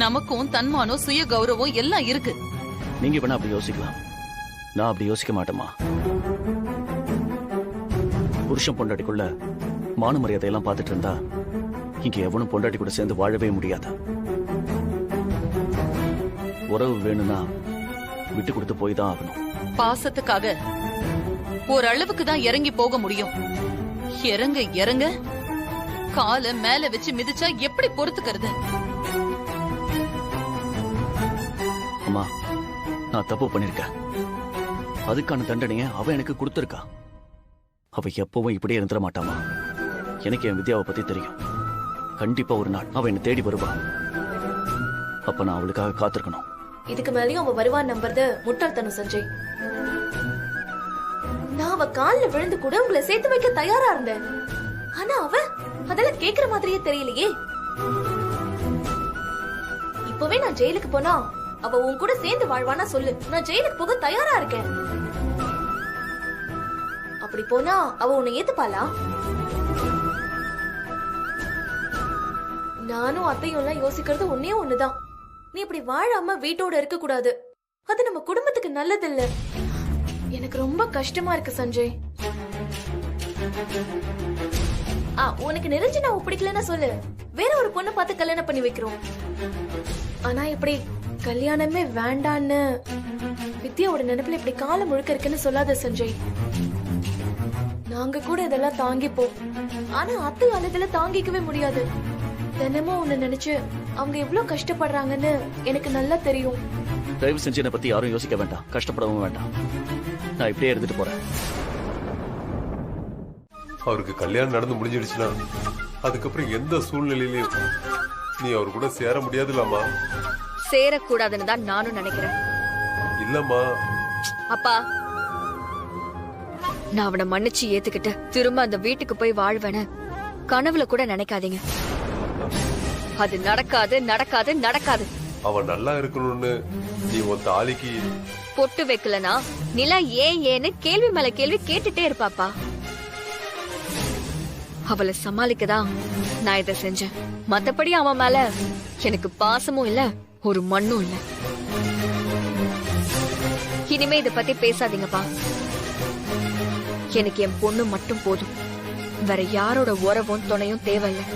S2: நமக்கும் தன்மானம், சுய கௌரவம் எல்லாம் இருக்கு.
S5: நீங்க வேணா அப்படி யோசிக்கலாம். நான் அப்படி யோசிக்க மாட்டேமா. புருஷன் பொண்டாட்டிக்குள்ள மான மரியாதை எல்லாம் பார்த்துட்டு இருந்தா இங்க எவனும் பொண்டாட்டி கூட சேர்ந்து வாழவே முடியாது. உறவு வேணும்னா விட்டு கொடுத்து போய் தான் ஆகணும்.
S2: பாசத்துக்காக ஓரளவுக்கு தான் இறங்கி போக முடியும். இறங்க இறங்க காலை மேல வச்சு மிதிச்சா எப்படி பொறுத்துக்கிறது?
S5: அம்மா, நான் தப்பு பண்ணிருக்கேன். அதுக்கான தண்டனைய அவ எனக்கு கொடுத்திருக்கா. அவ எப்பவும் இப்படியே இருந்துட மாட்டாமா. எனக்கு என் வித்யாவை பத்தி தெரியும். கண்டிப்பா ஒரு நாள் அவ என்ன தேடி வருவா. அப்ப நான் அவளுக்காக காத்திருக்கணும்.
S1: இதுக்கு மேலயும் அவ வருவான் நம்புறது முட்டாள்தனம் சஞ்சய். நான் அவ கால்ல விழுந்து கூட உங்களை சேர்த்து வைக்க தயாரா இருந்தேன். ஆனா அவ அதெல்லாம் கேக்குற மாதிரியே தெரியலையே. இப்பவே நான் ஜெயிலுக்கு போனா அவ உன் கூட சேர்ந்து வாழ்வானா சொல்லு. நான் ஜெயிலுக்கு போக தயாரா இருக்கேன். அப்படி போனா அவ உன்னை ஏத்துப்பாளா? நானும் அத்தையும் எல்லாம் யோசிக்கிறது ஒன்னே ஒண்ணுதான். நீ இப்படி வாழாம வீட்டோட இருக்க கூடாது. அது நம்ம குடும்பத்துக்கு நல்லது இல்ல. எனக்கு ரொம்ப கஷ்டமா இருக்கு சஞ்சய். உனக்கு நிரஞ்சனா பிடிக்கலன்னா சொல்லு. வேற ஒரு பொண்ணு பார்த்து கல்யாணம் பண்ணி வைக்கிறோம். ஆனா இப்படி கல்யாணமே வேண்டான்னு வித்யாவோட நினைப்புல இப்படி காலம் முழுக்க இருக்குன்னு சொல்லாத சஞ்சய். நாங்க கூட இதெல்லாம் தாங்கிப்போம். ஆனா அத்தை அழுதுல தாங்கிக்கவே முடியாது. தினமும் உன்னை நினைச்சு அவங்க எவ்வளவு கஷ்டப்படுறாங்கன்னு எனக்கு நல்லா தெரியும்.
S5: தயவு செஞ்சு என்னை பத்தி யாரும் யோசிக்க வேண்டாம், கஷ்டப்படவும் வேண்டாம். நான் இப்படியே இருந்துட்டு போறேன்.
S14: அவருக்கு கல்யாணம் நடந்து முடிஞ்சிடுச்சுன்னா அதுக்கப்புறம் எந்த சூழ்நிலையிலையும் நீ அவர் கூட சேர முடியாதுலாமா?
S10: சேரக்கூடாதுன்னு தான் நானும் நினைக்கிறேன்.
S14: இல்லம்மா.
S10: அப்பா, நான் அவனை மன்னிச்சு ஏத்துக்கிட்டு திரும்ப அந்த வீட்டுக்கு போய் வாழ்வேன்னு கனவுல கூட நினைக்காதீங்க. அது நடக்காது, நடக்காது, நடக்காது.
S14: அவன் நல்லா இருக்கணும்னு நீ உன் தாலிக்கு
S10: பொட்டு வைக்கலனா நிலா ஏன்னு கேள்வி மேல கேள்வி கேட்டுட்டே இருப்பாப்பா. அவளை சமாளிக்கதான் நான் இதை செஞ்சேன். மத்தபடி அவன் மேல எனக்கு பாசமும் இல்ல, ஒரு மண்ணும் இல்ல. இனிமே இத பத்தி பேசாதீங்கப்பா. எனக்கு என் பொண்ணு மட்டும் போதும். வேற யாரோட உறவும் துணையும் தேவையில்லை.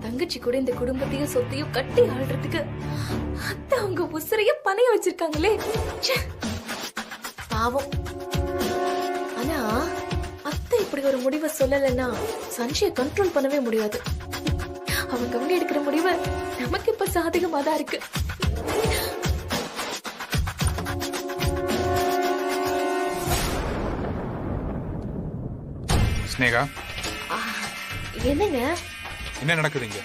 S1: தங்கச்சி கூட இந்த குடும்பத்தையும் சொத்தையும் கட்டி ஆள்றதுக்கு அத்தை அவங்க உசுரைய பணைய வச்சிருக்காங்களே. பாவம். ஆனா அத்தை இப்படி ஒரு முடிவை சொல்லலைன்னா சஞ்சய கண்ட்ரோல் பண்ணவே முடியாது. அவங்க கவனி எடுக்கிற முடிவு நமக்கு இப்ப சாதகமா தான் இருக்கு.
S4: ஸ்னேகா,
S1: என்னங்க
S4: என்ன நடக்குதுங்க?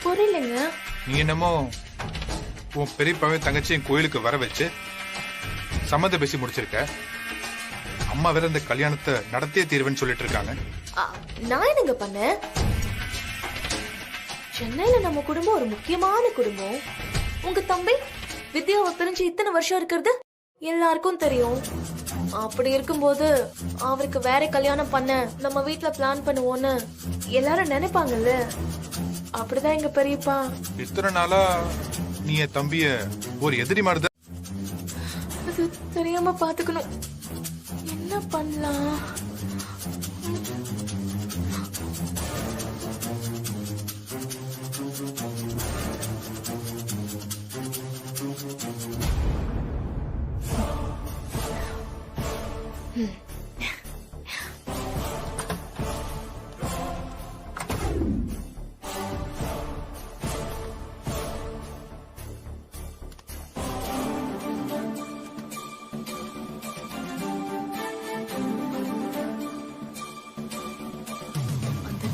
S1: புரியலங்க.
S4: நீ என்னமோ உன் பெரியப்பாவையும் தங்கச்சியும் கோயிலுக்கு வர வச்சு சம்மந்த பேசி முடிச்சிருக்க. அம்மா வேற இந்த கல்யாணத்தை நடத்தியே தீர்வுன்னு சொல்லிட்டு இருக்காங்க.
S1: நான் என்னங்க பண்ணேன்? சென்னையில நம்ம குடும்பம் ஒரு முக்கியமான குடும்பம். உங்க தம்பி வித்யாவை பிரிஞ்சு இத்தனை வருஷம் இருக்கிறது எல்லாருக்கும் தெரியும். அப்படி இருக்கும்போது அவருக்கு வேற கல்யாணம் பண்ண நம்ம வீட்டுல பிளான் பண்ணுவோன்னு எல்லாரும் நினைப்பாங்கல்ல. அப்படிதான் எங்க பெரியப்பா.
S4: இத்தனை நாளா நீ என் தம்பிய ஒரு எதிரி மாதிரிதான்.
S1: அது தெரியாம பாத்துக்கணும். என்ன என்ன பண்ணலாம்?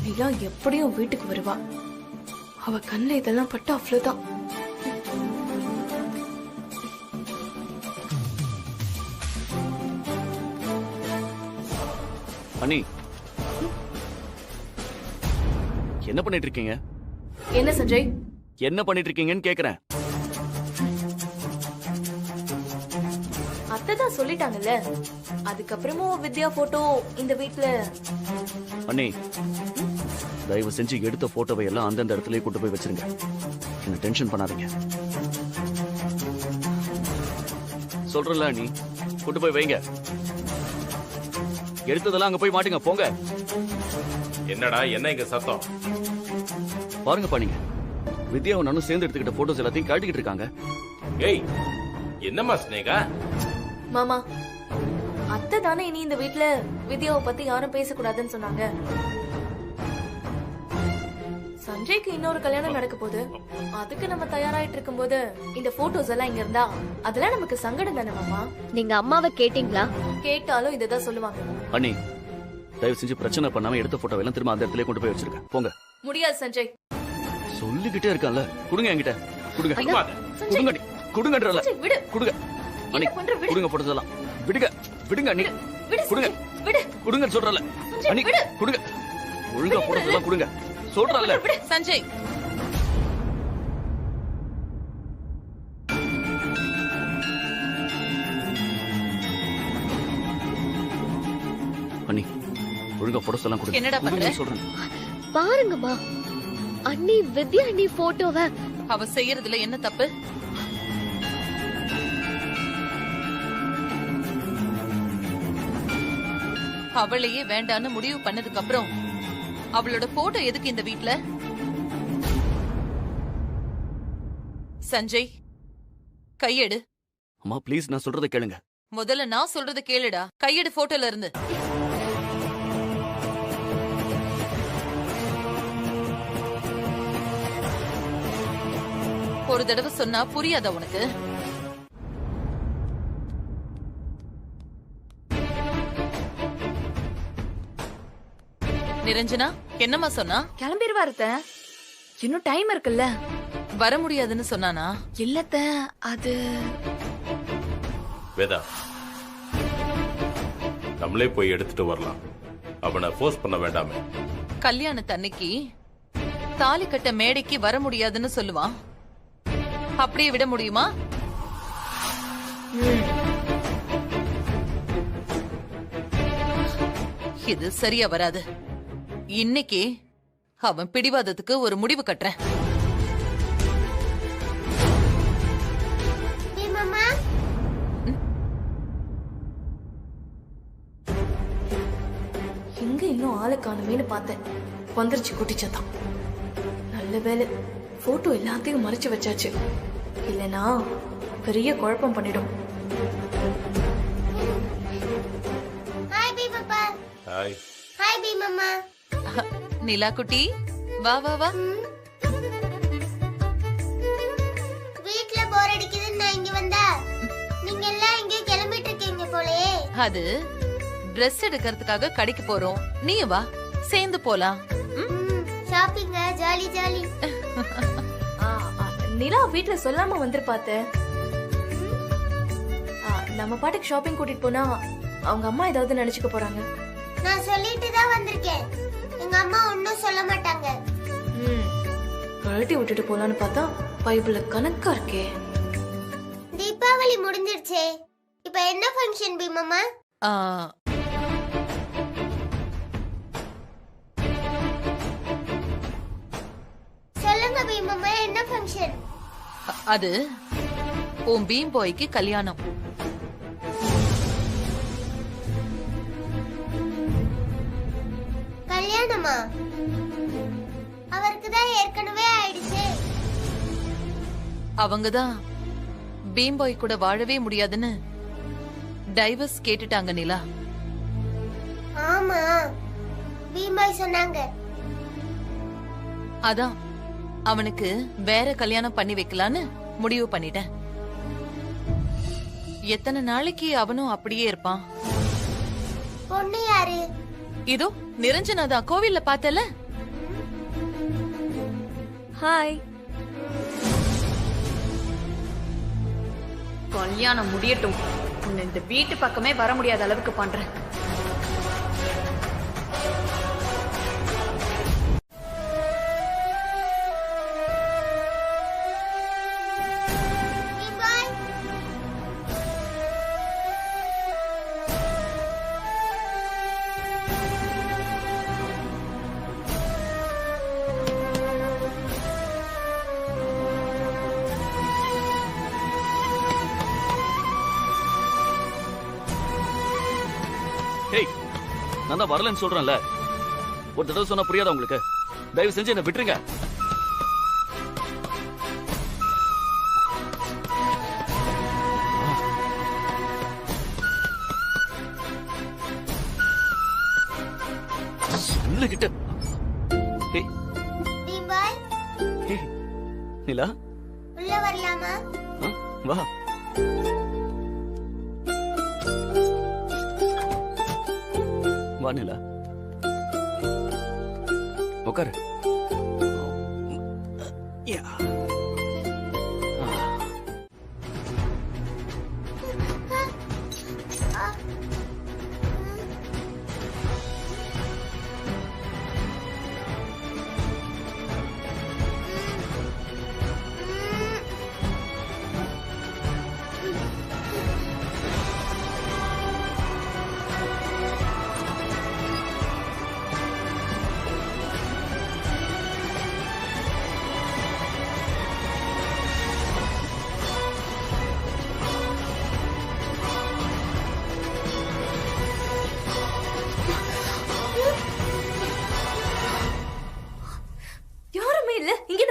S1: நிலா எப்படியும் வீட்டுக்கு வருவா. அவ கண்ணுல இதெல்லாம் பட்டு அவ்வளவுதான்.
S5: அண்ணி, என்ன பண்ணிட்டு இருக்கீங்க?
S1: என்ன சஞ்சய்?
S5: என்ன பண்ணிட்டு இருக்கீங்கன்னு கேக்குறேன்.
S1: அத்தை தான் சொல்லிட்டாங்கல்ல, அதுக்கப்புறமும் வித்யா போட்டோ இந்த வீட்ல.
S5: அண்ணி, தயவு செஞ்சு எடுத்த போட்டோவை எல்லாம் அந்தந்த இடத்துலயே கொண்டு போய் வச்சிருங்க. என்ன டென்ஷன் பண்ணாதீங்க. சொல்றல அண்ணி, கொண்டு போய் வைங்க. எடுத்ததெல்லாம் அங்க போய் மாட்டுங்க, போங்க.
S3: என்னடா என்ன இங்க சத்தம்?
S5: பாருங்கப்பா, நீங்க வித்யாவும் நானும் சேர்ந்து எடுத்துக்கிட்ட போட்டோஸ் எல்லாத்தையும் காட்டிக்கிட்டு இருக்காங்க.
S3: ஏய், என்னம்மா ஸ்னேகா?
S1: மாமா, அத்தை தானே இனி இந்த வீட்ல வித்யாவை பத்தி யாரும் பேசக்கூடாதுன்னு சொன்னாங்க. சஞ்சய்க்கு இன்னொரு கல்யாணம் நடக்க போகுது. அதுக்கு நம்ம தயாராயிட்டு இருக்கும் போது இந்த போட்டோஸ் எல்லாம் இங்க இருந்தா அதெல்லாம் நமக்கு சங்கடம் தானே மாமா?
S10: நீங்க அம்மாவை கேட்டீங்களா?
S1: கேட்டாலும் இததான் சொல்லுவாங்க.
S5: அண்ணி, தயவு செஞ்சு பிரச்சனை பண்ணாம எடுத்த போட்டோ எல்லாம் திரும்ப அந்த இடத்துல கொண்டு போய் வச்சிருக்க, போங்க.
S1: முடியாது சஞ்சய்.
S5: சொல்லிக்கிட்டே இருக்கான்ல, கொடுங்க என்கிட்ட. கொடுங்க,
S1: சஞ்சய்,
S5: கொடுங்க, கொடுங்கன்றல.
S1: சஞ்சய், விடு.
S5: கொடுங்க அண்ணி,
S1: பண்ற? விடு.
S5: கொடுங்க போட்டோஸ் எல்லாம். விடுங்க, விடுங்க அண்ணி.
S1: விடு
S5: கொடுங்க,
S1: விடு.
S5: கொடுங்க சொல்றல.
S1: சஞ்சய்,
S5: அண்ணி,
S1: விடு.
S5: கொடுங்க. ஒழுங்கா போட்டோஸ் எல்லாம் கொடுங்க சொல்றல.
S2: சஞ்சய்,
S5: அண்ணி, ஒழுங்கா போட்டோஸ் எல்லாம் கொடுங்க.
S2: என்னடா பண்ற?
S5: சொல்றேன்.
S10: பாருங்கம்மா, அண்ணி வித்யா அண்ணி போட்டோவை.
S2: அவ செய்யறதுல என்ன தப்பு? அவளையே வேண்டான்னு முடிவு பண்ணதுக்கு அப்புறம் அவளோட போட்டோ எதுக்கு இந்த வீட்ல? சஞ்சய், கையெடு.
S5: அம்மா ப்ளீஸ், நான் சொல்றதை கேளுங்க.
S2: முதல்ல நான் சொல்றத கேளுடா. கையெடு போட்டோல இருந்து. ஒரு தடவை சொன்னா புரியாதா உனக்கு? நிரஞ்சனா, என்னம்மா சொன்னா?
S1: கிளம்பிடுவாருத்த, இன்னும் டைம் இருக்குல்ல.
S2: வர முடியாதுன்னு சொன்னானா?
S1: இல்லத்த, அது
S3: வேதா, நம்மளே போய் எடுத்துட்டு வரலாம். அவனை ஃபோர்ஸ் பண்ண வேண்டாமே.
S2: கல்யாணத்தன்னைக்கு தாலி கட்ட மேடைக்கு வர முடியாதுன்னு சொல்லுவான். அப்படியே விட முடியுமா? இது சரியா வராது. இன்னைக்கு அவன் பிடிவாதத்துக்கு ஒரு முடிவு கட்டுறேன்.
S1: எங்க இன்னும் ஆளை காணுமேன்னு பார்த்தேன். வந்துருச்சு குட்டிச்சதான். நல்ல வேலை, போட்டோ எல்லாத்தையும் மறைச்சு வச்சாச்சு. இல்லனா பெரிய குழப்பம் பண்ணிடும்.
S12: ஹாய் பி பாப்பா.
S3: ஹாய்.
S12: ஹாய் பி மம்மா.
S2: நிலா குட்டி, வா வா வா.
S12: வீட்ல போர் அடிக்குதுன்னு நான் இங்க வந்தா நீங்க எல்லாம் இங்க கிளம்பிட்டு இருக்கீங்க போலே.
S2: அது Dress எடுக்கிறதுக்காக கடைக்கு போறோம். நீயும் வா, சேர்ந்து போலாம்.
S12: Shopping jolly jolly.
S1: நிலா வீட்ல சொல்லாம வந்திருப்பாத்த. நம்ம பாட்டுக்கு ஷாப்பிங் கூட்டிட்டு போனா அவங்க அம்மா ஏதாவது நினைச்சுக்க போறாங்க.
S12: நான் சொல்லிட்டு தான் வந்திருக்கேன். எங்க அம்மா ஒன்னும் சொல்ல மாட்டாங்க.
S1: கழட்டி விட்டுட்டு போலான்னு பார்த்தா பைபிள்ல கணக்கா இருக்கே.
S12: தீபாவளி முடிஞ்சிருச்சே, இப்ப என்ன ஃபங்க்ஷன் பி மாமா? சொல்லுங்க பி மாமா, என்ன ஃபங்க்ஷன்?
S2: அது உன் பீம் பாய்க்கு கல்யாணம்.
S12: கல்யாணமா? அவருக்கு தான் ஏற்கனவே ஆயிடுச்சு.
S2: அவங்கதான் பீம்பாய் கூட வாழவே முடியாதுன்னு டைவர்ஸ் கேட்டுட்டாங்க நிலா.
S12: ஆமா, பீம்பாய் சொன்னாங்க.
S2: அதான் அவனுக்கு வேற கல்யாணம் பண்ணி வைக்கலான்னு முடிவு பண்ணிட்டேன். எத்தனை நாளைக்கு அவனும் அப்படியே இருப்பான்?
S12: பொண்ணு யாரு?
S2: இதோ நிரஞ்சனாதான், கோவில்ல பார்த்தல.
S8: ஹாய். கல்யாணம் முடியட்டும், உன்னை இந்த வீட்டு பக்கமே வர முடியாத அளவுக்கு பண்றேன்.
S5: ஏய், நான் தான் வரலன்னு சொல்றேன்ல. ஒரு தடவை சொன்னா புரியாதா உங்களுக்கு? தயவு செஞ்சு என்ன விட்டுருங்க. சொல்லுகிட்ட
S12: பீம்பாய்,
S5: நிலா,
S12: உள்ள வரலாமா?
S5: வா. வா நிலா, உட்காரு.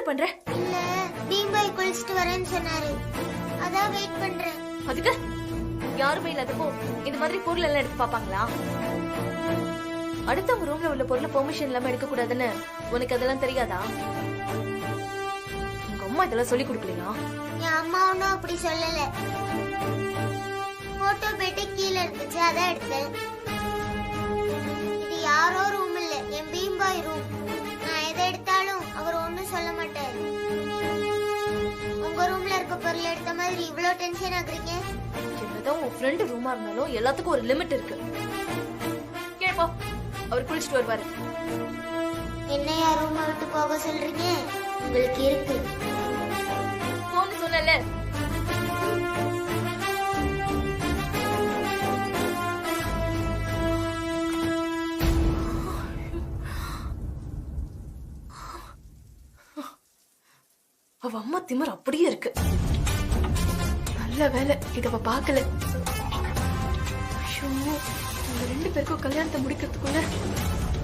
S1: பண்ற?
S12: இல்ல, பீம்பாய் குளிச்சிட்டு வரேன்னு சொன்னாரு. அதான் வெயிட் பண்றேன்.
S1: அதுக்கு யாருமே இல்லாதப்போ இந்த மாதிரி பொருள் எல்லாம் எடுத்து பாப்பாங்களா? அடுத்தவங்க ரூம்ல உள்ள பொருள் பெர்மிஷன் இல்லாம எடுக்க கூடாதுன்னு உனக்கு அதெல்லாம் தெரியாதா? உங்க அம்மா இதெல்லாம் சொல்லி கொடுக்கலையா?
S12: என் அம்மா ஒன்னும் அப்படி சொல்லல. போட்டோ பெட்டி கீழே இருந்துச்சு, அதான் எடுத்தேன். இது யாரோ ரூம் இல்ல, என் பீம்பாய் ரூம். நான் எதை எடுத்தாலும் அவர் ஒண்ணும் சொல்ல மாட்டாரு. உங்க ரூம்ல இருக்க பொருள் எடுத்த மாதிரி இவ்வளவு டென்ஷன் ஆகுறீங்க?
S1: என்னதான் உன் ஃப்ரெண்ட் ரூமா இருந்தாலும் எல்லாத்துக்கும் ஒரு லிமிட் இருக்கு. கேப்போ, அவர் குளிச்சிட்டு வருவாரு.
S12: என்னையா ரூமை விட்டு போக சொல்றீங்க? உங்களுக்கு இருக்கு.
S1: போன்னு சொன்னல. அவ அம்மா திமிர் அப்படியே இருக்கு. நல்ல வேலை இத அவ பாக்கல. ஐயோ, இந்த ரெண்டு பேருக்கும் கல்யாணத்தை முடிக்கிறதுக்குள்ள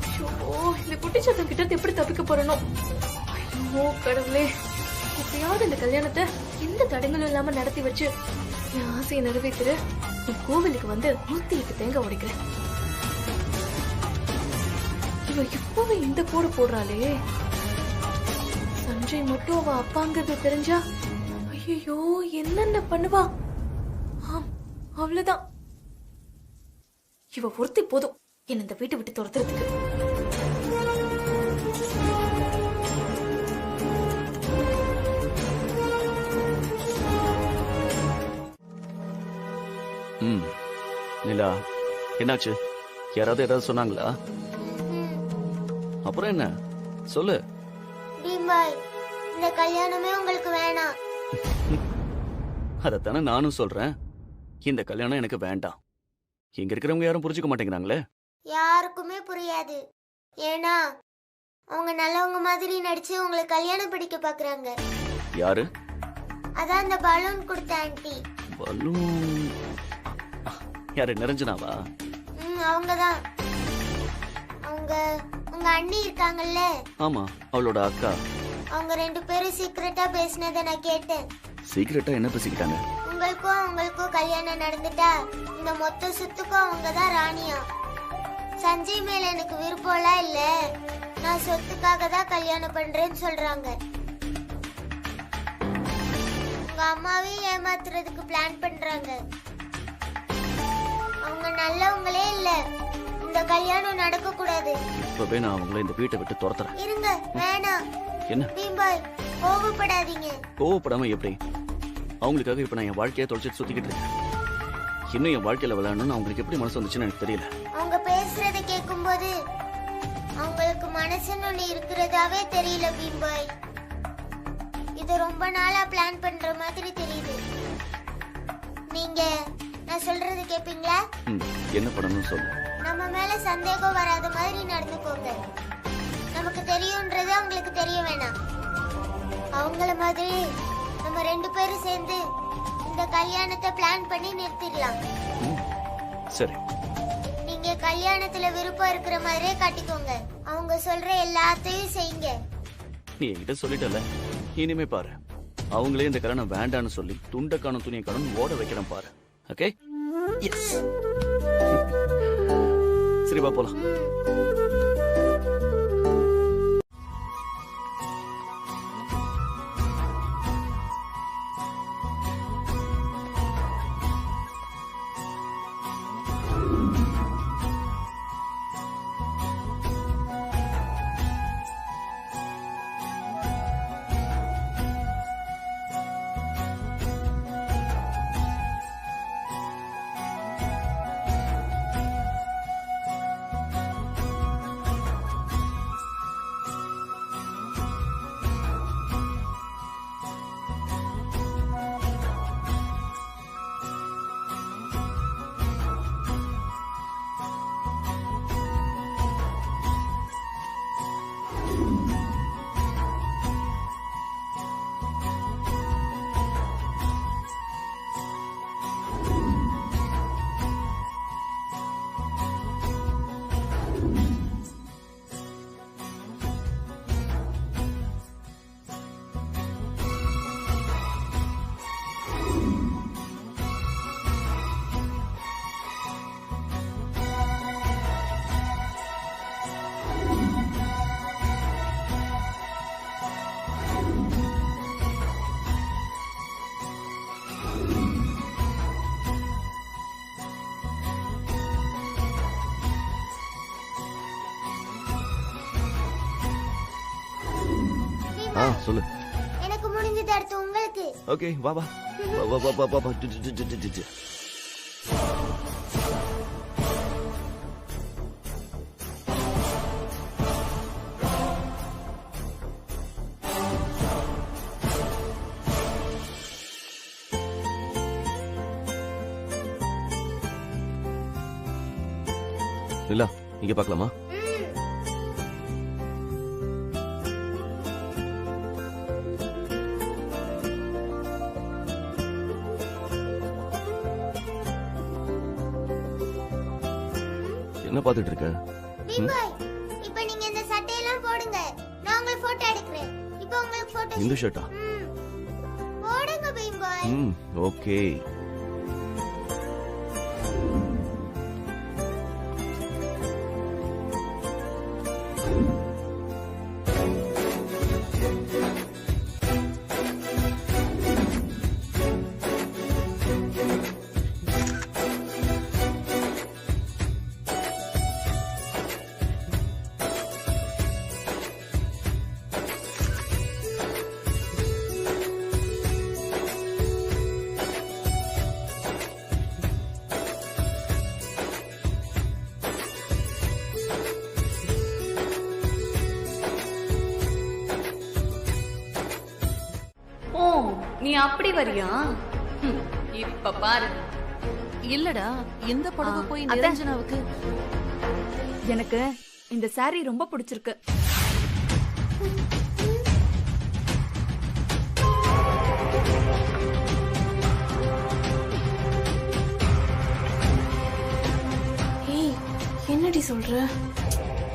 S1: ஐயோ, இந்த குட்டிச்சாத்தம் கிட்ட எப்படி தப்பிக்க போறனோ? ஐயோ கடவுளே, எப்படியாவது இந்த கல்யாணத்தை எந்த தடங்களும் இல்லாம நடத்தி வச்சு என் ஆசையை நிறைவேற்று. என் கோவிலுக்கு வந்து 108 தேங்காய் உடைக்கிறேன். இவ இப்பவே இந்த போட போடுறாளே. சஞ்சய் மட்டும் அவ அப்பாங்கிறது தெரிஞ்சா ஐயோ என்னென்ன பண்ணுவா? அவ்வளவுதான். இவ ஒருத்தி போதும் என்ன இந்த வீட்டை விட்டு துரத்துறதுக்கு.
S5: நிலா, என்னாச்சு? யாராவது ஏதாவது சொன்னாங்களா? அப்புறம் என்ன சொல்லு.
S12: பீம்பாய், இந்த கல்யாணமே உங்களுக்கு வேணாம்.
S5: அதத்தானே நானும் சொல்றேன். இந்த கல்யாணம் எனக்கு வேண்டாம். இங்க இருக்கிறவங்க யாரும் புரிஞ்சுக்க மாட்டேங்கிறாங்களே.
S12: யாருக்குமே புரியாது. ஏன்னா அவங்க நல்லவங்க மாதிரி நடிச்சு உங்களை கல்யாணம் படிக்க பாக்குறாங்க.
S5: யாரு?
S12: அதான் அந்த பலூன் கொடுத்த ஆன்ட்டி.
S5: பலூன்? யாரு, நிரஞ்சனாவா?
S12: அவங்கதான். அவங்க உங்க அண்ணி இருக்காங்கல்ல,
S5: ஆமா, அவளோட அக்கா.
S12: அவங்க 2 பேரும் சீக்கிரட்டா பேசினதை நான் கேட்டேன்.
S5: சீக்கிரட்டா என்ன பேசிக்கிட்டாங்க?
S12: உங்களுக்கும் கல்யாணம் நடந்துட்டா இந்த மொத்த சொத்துக்கும் அவங்க தான் ராணியா. சஞ்சய் மேல எனக்கு விருப்பம்லாம் இல்ல, நான் சொத்துக்காக தான் கல்யாணம் பண்றேன்னு சொல்றாங்க. உங்க அம்மாவையும் ஏமாத்துறதுக்கு பிளான் பண்றாங்க. அவங்க நல்லவங்களே இல்ல, இந்த கல்யாணம் நடக்க கூடாது.
S5: இப்பவே நான் அவங்கள இந்த வீட்டை விட்டு துரத்துறேன்.
S12: இருங்க, வேணாம்.
S5: என்ன
S12: பீம்பாய், கோவப்படாதீங்க.
S5: கோவப்படாம எப்படி? அவங்களுக்காக இப்ப நான் என் வாழ்க்கையை தொலைச்சிட்டு சுத்திக்கிட்டு இருக்கேன். இன்னும் என் வாழ்க்கையில விளையாடணும்னு அவங்களுக்கு எப்படி மனசு வந்துச்சுன்னு எனக்கு தெரியல.
S12: அவங்க பேசுறத கேட்கும்போது அவங்களுக்கு மனசுன்னு ஒண்ணு இருக்கிறதாவே தெரியல பீம்பாய். இது ரொம்ப நாளா பிளான் பண்ற மாதிரி தெரியுது. நீங்க நான் சொல்றது கேப்பீங்களா?
S5: என்ன பண்ணணும்னு சொல்லு.
S12: நம்ம மேல சந்தேகம் வராத மாதிரி நடந்துக்கோங்க. நமக்கு தெரியும்ன்றது அவங்களுக்கு தெரிய வேணாம். அவங்கள மாதிரி நம்ம 2 பேரும் சேர்ந்து இந்த கல்யாணத்தை பிளான் பண்ணி நிறுத்திடலாம்.
S5: சரி.
S12: நீங்க கல்யாணத்துல விருப்பம் இருக்கிற மாதிரியே காட்டிக்கோங்க. அவங்க சொல்ற எல்லாத்தையும் செய்யுங்க.
S5: நீ என்கிட்ட சொல்லிட்டல, இனிமே பாரு, அவங்களே இந்த கல்யாணம் வேண்டான்னு சொல்லி துண்ட காணும் துணியை காணும் ஓட வைக்கிறேன் பாரு. ஓகே? எஸ். சரி, வா போலாம். சொல்லு.
S12: எனக்கு முடிஞ்சது, அடுத்து உங்களுக்கு.
S5: ஓகே, வா வா வா வா வா வா வா. இல்ல, இங்க பார்க்கலாமா? என்ன பாத்துட்டு இருக்க?
S12: பீம்பாய், இப்போ நீங்க இந்த சட்டையெல்லாம் போடுங்க. நான் உங்களுக்கு போட்டோ எடுக்கிறேன். இப்போ உங்களுக்கு போட்டோ.
S5: இந்த ஷர்ட்டா?
S12: போடுங்க பீம்பாய்.
S5: ஓகே.
S8: நீ அப்படி வரியா? இப்ப பாரு.
S2: இல்லடா, இந்த புடவை போய் நிரஞ்சனாவுக்கு.
S8: எனக்கு இந்த சாரி ரொம்ப பிடிச்சிருக்கு.
S1: என்னடி சொல்ற?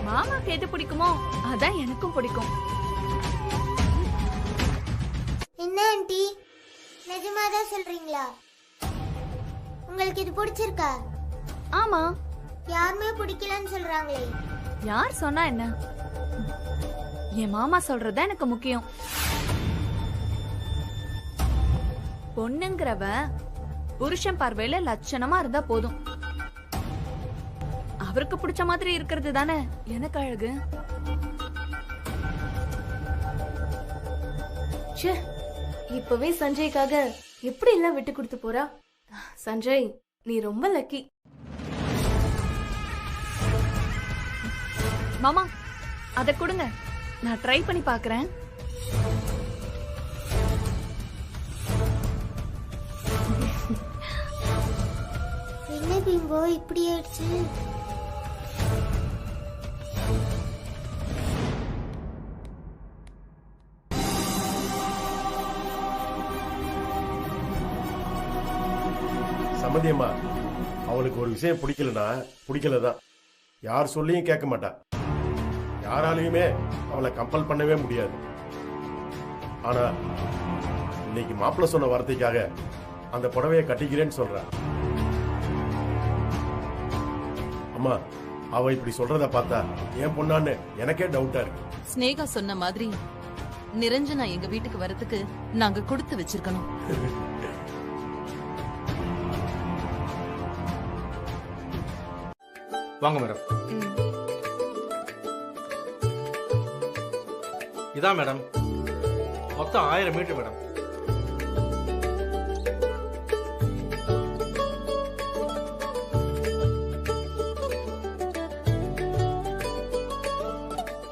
S8: மாமாக்கு எது பிடிக்குமோ அதான் எனக்கும் பிடிக்கும்.
S12: என்ன ஆண்டி, நிஜமாதான் சொல்றீங்களா? உங்களுக்கு இது பிடிச்சிருக்கா?
S8: ஆமா.
S12: யாருமே பிடிக்கலன்னு சொல்றாங்களே.
S8: யார் சொன்னா என்ன, என் மாமா சொல்றதா எனக்கு முக்கியம். பொண்ணுங்கிறவ புருஷன் பார்வையில லட்சணமா இருந்தா போதும். அவருக்கு பிடிச்ச மாதிரி இருக்கிறது தானே எனக்கு அழகு.
S1: ச்சே, இப்பவே சஞ்சய்க்காக எப்படி எல்லாம் விட்டு கொடுத்து போறா. சஞ்சய், நீ ரொம்ப லக்கி.
S8: மாமா அத கொடுங்க, நான் ட்ரை பண்ணி பாக்குறேன்.
S12: என்ன பிம்போ இப்படி ஆயிடுச்சு?
S15: சம்மதியம்மா, அவளுக்கு ஒரு விஷயம் பிடிக்கலனா பிடிக்கலதான். யார் சொல்லியும் கேட்க மாட்டா. யாராலையுமே அவளை கம்பல் பண்ணவே முடியாது. ஆனா இன்னைக்கு மாப்பிள்ள சொன்ன வார்த்தைக்காக அந்த புடவையை கட்டிக்கிறேன்னு சொல்றா. அம்மா, அவ இப்படி சொல்றத பார்த்தா ஏன் பொண்ணான்னு எனக்கே டவுட்டா இருக்கு.
S2: ஸ்னேகா சொன்ன மாதிரி நிரஞ்சனா எங்க வீட்டுக்கு வரதுக்கு நாங்க கொடுத்து வச்சிருக்கணும்.
S6: வாங்க மேடம். இதான் மேடம், மொத்தம் 1000 மீட்டர் மேடம்.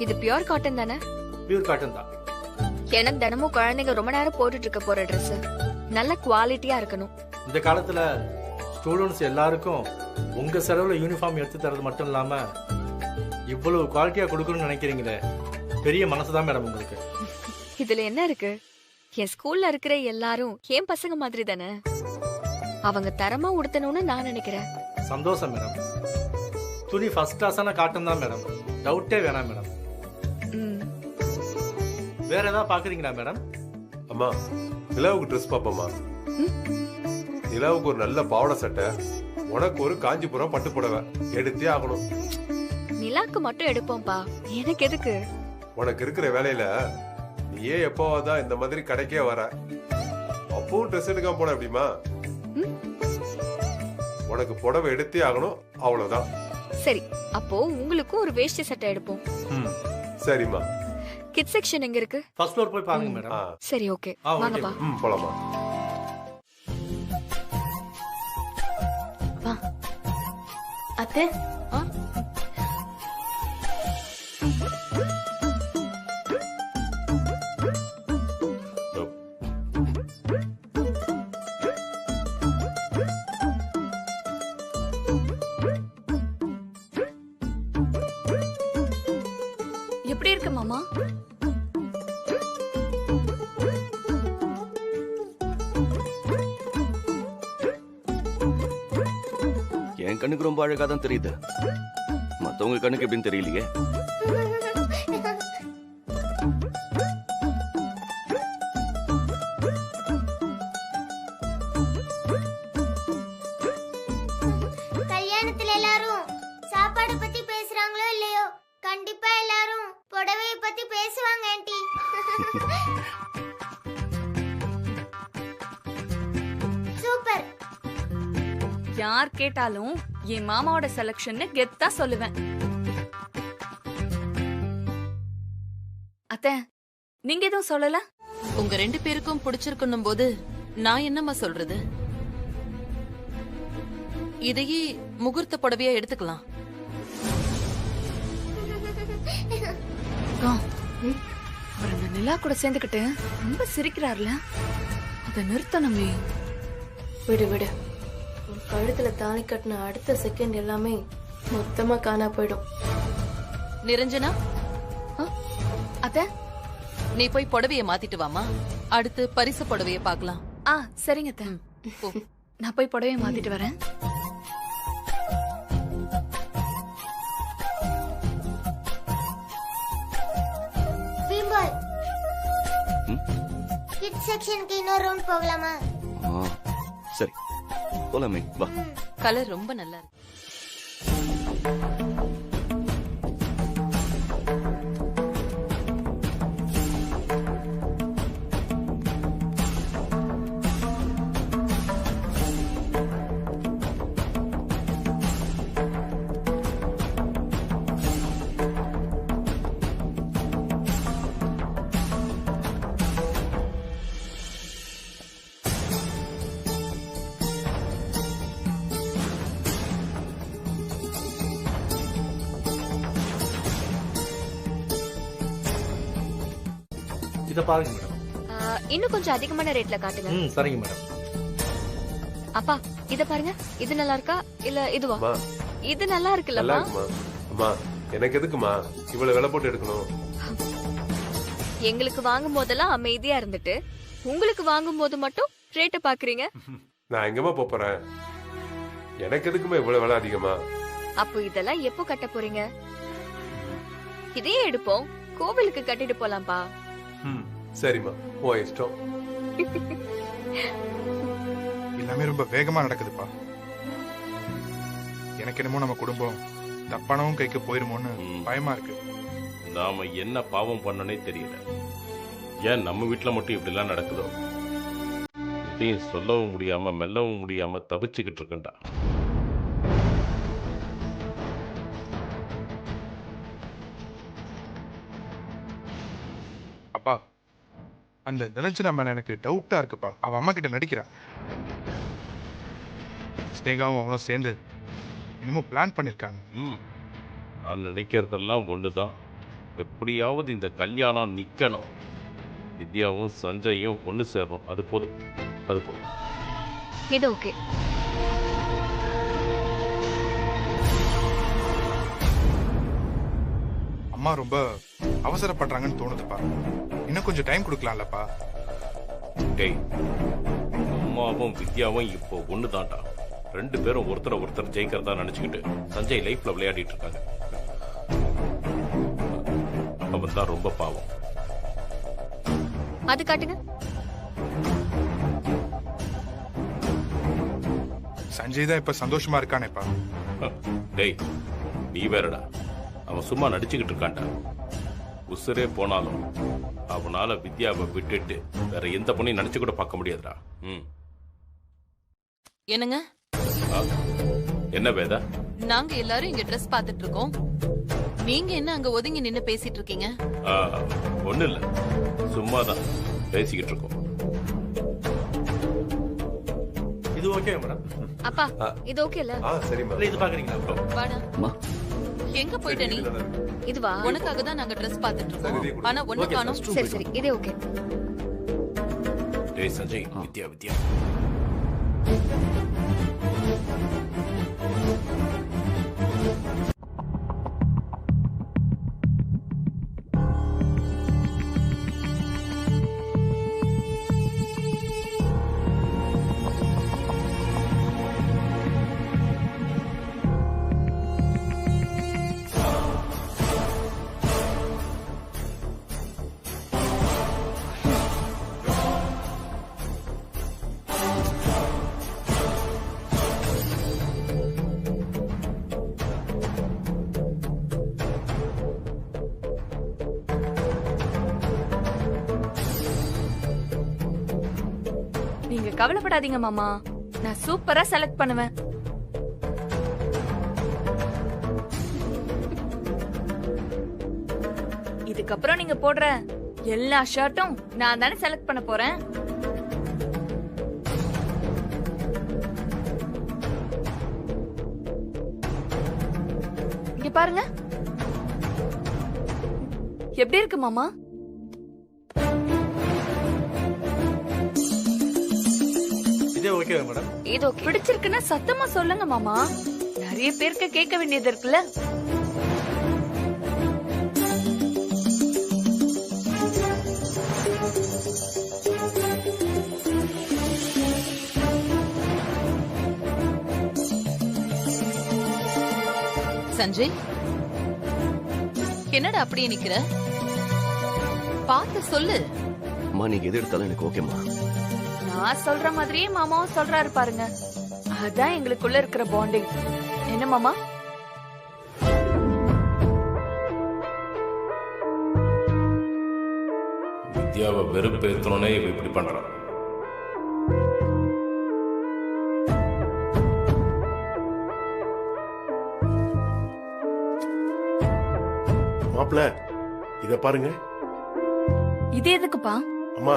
S10: இது பியூர் காட்டன் தானே?
S6: பியூர் காட்டன் தான்.
S10: எனக்கு தினமும் குழந்தைங்க ரொம்ப நேரம் போட்டுட்டு இருக்க போற ட்ரெஸ் நல்ல குவாலிட்டியா இருக்கணும்.
S6: இந்த காலத்துல ஸ்டூடெண்ட்ஸ் எல்லாருக்கும் உங்க செலவுல யூனிஃபார்ம் எடுத்து தரது மட்டும் இல்லாம இவ்வளவு குவாலிட்டியா கொடுக்கணும்னு நினைக்கிறீங்களே, பெரிய மனசுதான் மேடம் உங்களுக்கு.
S10: இதுல என்ன இருக்கு? என் ஸ்கூல்ல இருக்கிற எல்லாரும் என் பசங்க மாதிரி தானே. அவங்க தரமா உடுத்தணும்னு நான் நினைக்கிறேன்.
S6: சந்தோஷம் மேடம். துணி ஃபர்ஸ்ட் கிளாஸான காட்டன் தான் மேடம், டவுட்டே வேணாம் மேடம். வேற ஏதாவது பாக்குறீங்களா மேடம்?
S14: அம்மா, நிலாவுக்கு ட்ரெஸ் பாப்போமா? நிலாவுக்கு ஒரு நல்ல பாவாடை சட்டை, உனக்கு ஒரு காஞ்சிபுரம் பட்டு புடவை எடுத்தே ஆகணும்.
S10: நிலாக்கு மட்டும் எடுப்போம்பா, எனக்கு எதுக்கு?
S14: உனக்கு இருக்கிற வேலையில நீயே எப்போவாதான் இந்த மாதிரி கடைக்கே வர, அப்பவும் ட்ரெஸ் எடுக்காம போன எப்படிமா? உனக்கு புடவை எடுத்தே ஆகணும், அவ்வளவுதான்.
S10: சரி, அப்போ உங்களுக்கும் ஒரு வேஷ்டி சட்டை எடுப்போம்.
S14: சரிம்மா.
S10: கிட் செக்ஷன் எங்க இருக்கு?
S6: ஃபர்ஸ்ட் ஃப்ளோர் போய் பாருங்க மேடம்.
S10: சரி, ஓகே, வாங்கப்பா.
S14: போலாமா?
S1: அத்தை,
S8: எப்படி இருக்கு மாமா?
S5: என் கண்ணுக்கு ரொம்ப அழகா தான் தெரியுது, மத்தவங்க கண்ணுக்கு எப்படின்னு தெரியலையே.
S12: கல்யாணத்துல எல்லாரும் சாப்பாடு பத்தி பேசுறாங்களோ இல்லையோ, கண்டிப்பா எல்லாரும் புடவைய பத்தி பேசுவாங்க ஆண்டி. சூப்பர்.
S8: யார் கேட்டாலும் என் மாமாவோட செலக்ஷன் கெத்தா சொல்லுவேன். அத்தை, நீங்க எதுவும் சொல்லல?
S2: உங்க 2 பேருக்கும் பிடிச்சிருக்கணும் போது நான் என்னம்மா சொல்றது? இதையே முகூர்த்த புடவையா எடுத்துக்கலாம்.
S8: அவர் அந்த நிலா கூட சேர்ந்துக்கிட்டு ரொம்ப சிரிக்கிறார்ல, அத நிறுத்தணுமே.
S1: விடு விடு, உன் கழுத்துல தாலி கட்டின அடுத்த செகண்ட் எல்லாமே மொத்தமா காணா போயிடும்.
S2: நிரஞ்சனா,
S8: அத்தை,
S2: நீ போய் புடவைய மாத்திட்டு வாமா. அடுத்து பரிசு புடவைய பார்க்கலாம்.
S8: சரிங்க அத்தை. நான் போய் புடவைய மாத்திட்டு வரேன்.
S12: மேக்கப் செக்ஷனுக்கு இன்னொரு ரவுண்ட் போகலாமா?
S5: சரி போலாமே, வா.
S2: கலர் ரொம்ப நல்லா இருக்கு.
S6: இத பாருங்க மேடம்.
S10: இன்னும் கொஞ்சம் அதிகமான ரேட்ல காட்டுங்க.
S6: சரிங்க மேடம்.
S10: அப்பா இத பாருங்க, இது நல்லா இருக்கா இல்ல இதுவா? இது நல்லா இருக்குல்லப்பா.
S14: அம்மா எனக்கு எதுக்குமா இவ்வளவு விலை போட்டு எடுக்கணும்?
S10: எங்களுக்கு வாங்கும் போதெல்லாம் அமைதியா இருந்துட்டு உங்களுக்கு வாங்கும் போது மட்டும் ரேட்ட பாக்குறீங்க.
S14: நான் எங்கம்மா போறேன்? எனக்கு எதுக்குமா இவ்வளவு விலை அதிகமா?
S10: அப்போ இதெல்லாம் எப்போ கட்ட போறீங்க? இதையே எடுப்போம், கோவிலுக்கு கட்டிட்டு போலாம்பா.
S14: சரிம்மா, போ இஷ்டம்.
S4: எல்லாமே ரொம்ப வேகமா நடக்குதுப்பா. எனக்கு என்னமோ நம்ம குடும்பம் தப்பானவும் கைக்கு போயிருமோன்னு பயமா இருக்கு.
S3: நாம என்ன பாவம் பண்ணனே தெரியல. ஏன் நம்ம வீட்டுல மட்டும் இப்படி எல்லாம் நடக்குதோ? இதையும் சொல்லவும் முடியாம மெல்லவும் முடியாம தவிச்சுக்கிட்டு இருக்கேன்டா.
S4: அப்பா, அந்த நினைச்சு நம்ம எனக்கு டவுட்டா இருக்குப்பா. அவ அம்மா கிட்ட நடிக்கிறா. ஸ்னேகாவும் அவனும் சேர்ந்து இன்னமும் பிளான் பண்ணிருக்காங்க.
S3: நான் நினைக்கிறதெல்லாம் ஒண்ணுதான். எப்படியாவது இந்த கல்யாணம் நிக்கணும். வித்யாவும் சஞ்சயும் ஒண்ணு சேரணும். அது போதும், அது போதும்.
S10: இது ஓகே.
S4: அம்மா ரொம்ப அவசரப்படுறாங்கன்னு தோணுதுப்பா. இன்னும் கொஞ்சம் டைம் கொடுக்கலாம்லப்பா.
S3: டேய், அம்மாவும் வித்யாவும் இப்போ ஒண்ணுதான்டா. ரெண்டு பேரும் ஒருத்தர் ஜெயிக்கிறதா நினைச்சுக்கிட்டு சஞ்சய் லைஃப்ல விளையாடிட்டு இருக்காங்க. அவன் தான் ரொம்ப பாவம்.
S10: அது காட்டுங்க.
S4: சஞ்சய் தான் இப்ப சந்தோஷமா இருக்கானேப்பா.
S3: டேய், நீ வேறடா. அவன் சும்மா நடிச்சுக்கிட்டு இருக்கான்டா. உசுரே போனாலும் அவனால வித்யாவை விட்டுட்டு வேற எந்த பொண்ணையும் நினைச்சு கூட பார்க்க முடியாதுடா.
S2: என்னங்க?
S3: என்ன வேதா?
S2: நாங்க எல்லாரும் இங்க ட்ரெஸ் பார்த்துட்டு இருக்கோம். நீங்க என்ன அங்க ஒதுங்கி நின்னு பேசிட்டு இருக்கீங்க?
S3: ஒண்ணு இல்ல, சும்மாதான் பேசிக்கிட்டு இருக்கோம்.
S6: இது ஓகே மேடம்.
S10: அப்பா இது ஓகே இல்ல?
S14: சரிம்மா.
S6: இது பாக்குறீங்களா?
S2: வாடா. எங்க போயிட்ட நீ?
S10: இதுவா?
S2: உனக்காக தான் நாங்க ட்ரெஸ் பார்த்துட்டு இருக்கோம். ஆனா ஒண்ணு காணோம்.
S10: சரி சரி, இதே ஓகே.
S3: டேய் சஞ்சய், வித்யா
S8: நீங்க கவலைப்படாதீங்க மாமா, நான் சூப்பரா செலக்ட் பண்ணுவேன். இதுக்கப்புறம் நீங்க போடுற எல்லா ஷர்ட்டும் நான் தானே செலக்ட் பண்ண போறேன். இங்க பாருங்க, எப்படி இருக்கு மாமா?
S6: இதே ஓகே மேடம்.
S10: இது ஓகே.
S8: பிடிச்சிருக்குன்னா சத்தமா சொல்லுங்க மாமா, நிறைய பேருக்கு கேட்க வேண்டியது இருக்குல்ல.
S2: சஞ்சய், என்னடா அப்படியே நிக்கிற? பார்த்து சொல்லு.
S5: அம்மா நீங்க எது எடுத்தாலும் எனக்கு ஓகேம்மா.
S8: நான் சொல்ற மாதிரியே மாமாவும் சொல்றாரு பாருங்க. அதான் எங்களுக்குள்ள இருக்கிற பாண்டிங். என்ன மாமா?
S3: வித்யாவை வெறுப்பேற்றனே இவ இப்படி பண்றான்.
S15: மாப்பிள்ள இத பாருங்க.
S8: இது எதுக்குப்பா?
S15: அம்மா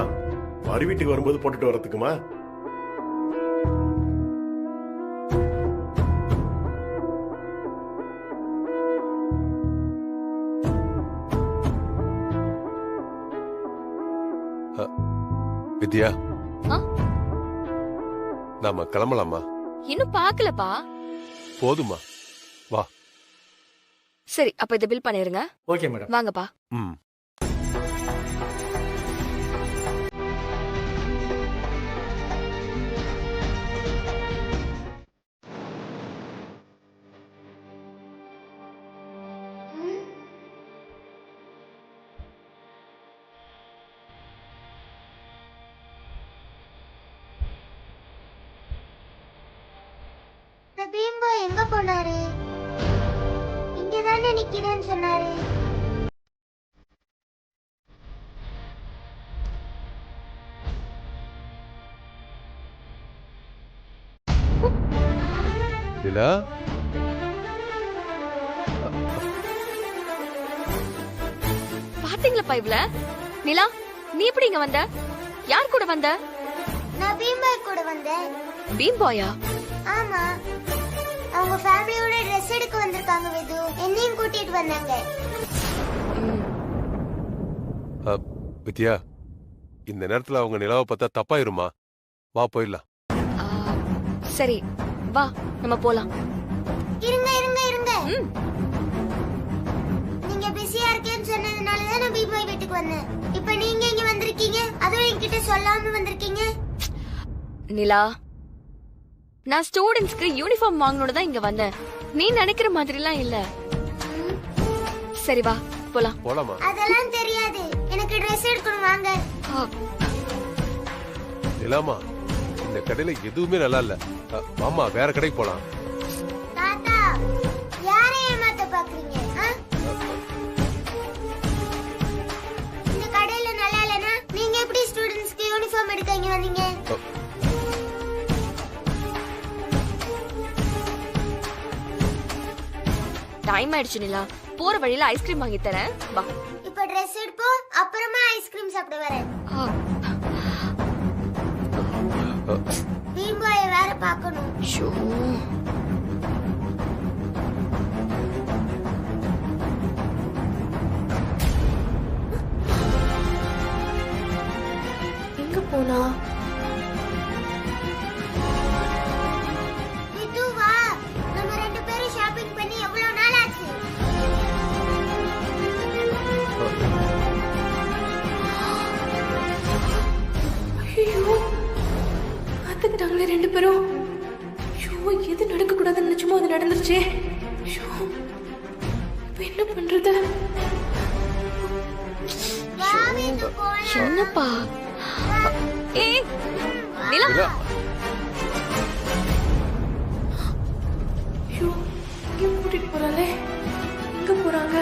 S15: மறு வீட்டுக்கு வரும்போது போட்டுட்டு வரதுக்குமா?
S14: வித்யா நாம கிளம்பலாமா?
S10: இன்னும் பாக்கலப்பா.
S14: போதுமா, வா.
S10: சரி, அப்ப இத பில் பண்ணிருங்க.
S6: Okay madam.
S10: வாங்கப்பா.
S14: ம்.
S12: பீம்பா எங்க போனாரு? இங்கதானே நிக்கிறேன்னு சொன்னாரு.
S14: நிலா
S10: பாத்தீங்களா இவ்ள? நிலா, நீ எப்படி இங்க வந்த? யார் கூட வந்த?
S12: நான் பீம்பாய் கூட வந்தேன்.
S10: பீம்பாயா?
S12: ஆமா, அவங்க ஃபேமிலியோட ட்ரெஸ் எடுக்க வந்திருக்காங்க. விது என்னையும் கூட்டிட்டு வந்தாங்க.
S14: வித்யா, இந்த நேரத்துல அவங்க நிலாவை பார்த்தா தப்பாயிருமா? வா போயிடலாம்.
S10: சரி வா, நம்ம போலாம்.
S12: இருங்க இருங்க இருங்க. நீங்க பிஸியா இருக்கேன்னு சொன்னதுனால தான் நான் பீம்பாய் வீட்டுக்கு வந்தேன். இப்போ நீங்க இங்க வந்திருக்கீங்க, அதுவும் என்கிட்ட சொல்லாம வந்திருக்கீங்க.
S10: நிலா, நான் ஸ்டூடண்ட்ஸ்க்கு யூனிஃபார்ம் வாங்கணும்னு தான் இங்க வந்தேன். நீ நினைக்கிற மாதிரிலாம் இல்ல. சரி வா போலாம்.
S14: போலாமா?
S12: அதெல்லாம் தெரியாது, எனக்கு Dress எடுக்கணும், வாங்க.
S14: நிலாமா, இந்த கடையில எதுவுமே நல்லா இல்ல. மாமா வேற கடைக்கு போலாம்.
S12: தாத்தா, யாரை ஏமாத்த பாக்குறீங்க? இந்த கடையில நல்லா இல்லனா நீங்க எப்படி ஸ்டூடண்ட்ஸ்க்கு யூனிஃபார்ம் எடுக்க இங்க வந்தீங்க?
S10: டைம் ஆயிடுச்சு நிலா, போற வழியில ஐஸ்கிரீம் வாங்கி தரேன், வா.
S12: இப்ப Dress எடுப்போம், அப்புறமா ஐஸ்கிரீம் சாப்பிட வரேன். பீம்பாயை வேற பார்க்கணும்.
S1: எங்க போனா?
S12: விது வா, நம்ம ரெண்டு பேரும் ஷாப்பிங் பண்ணி எவ்வளவு நாள் ஆச்சு?
S1: ஐயோ, பாத்துக்கிட்டாங்களே ரெண்டு பேரும். ஐயோ, எது நடக்க கூடாதுன்னு நினைச்சுமோ அது நடந்துருச்சே. ஐயோ, இப்ப என்ன பண்றது?
S10: என்னப்பா? ஏய் நிலா,
S1: ஐயோ, எங்க கூட்டிட்டு போறாளே? எங்க போறாங்க?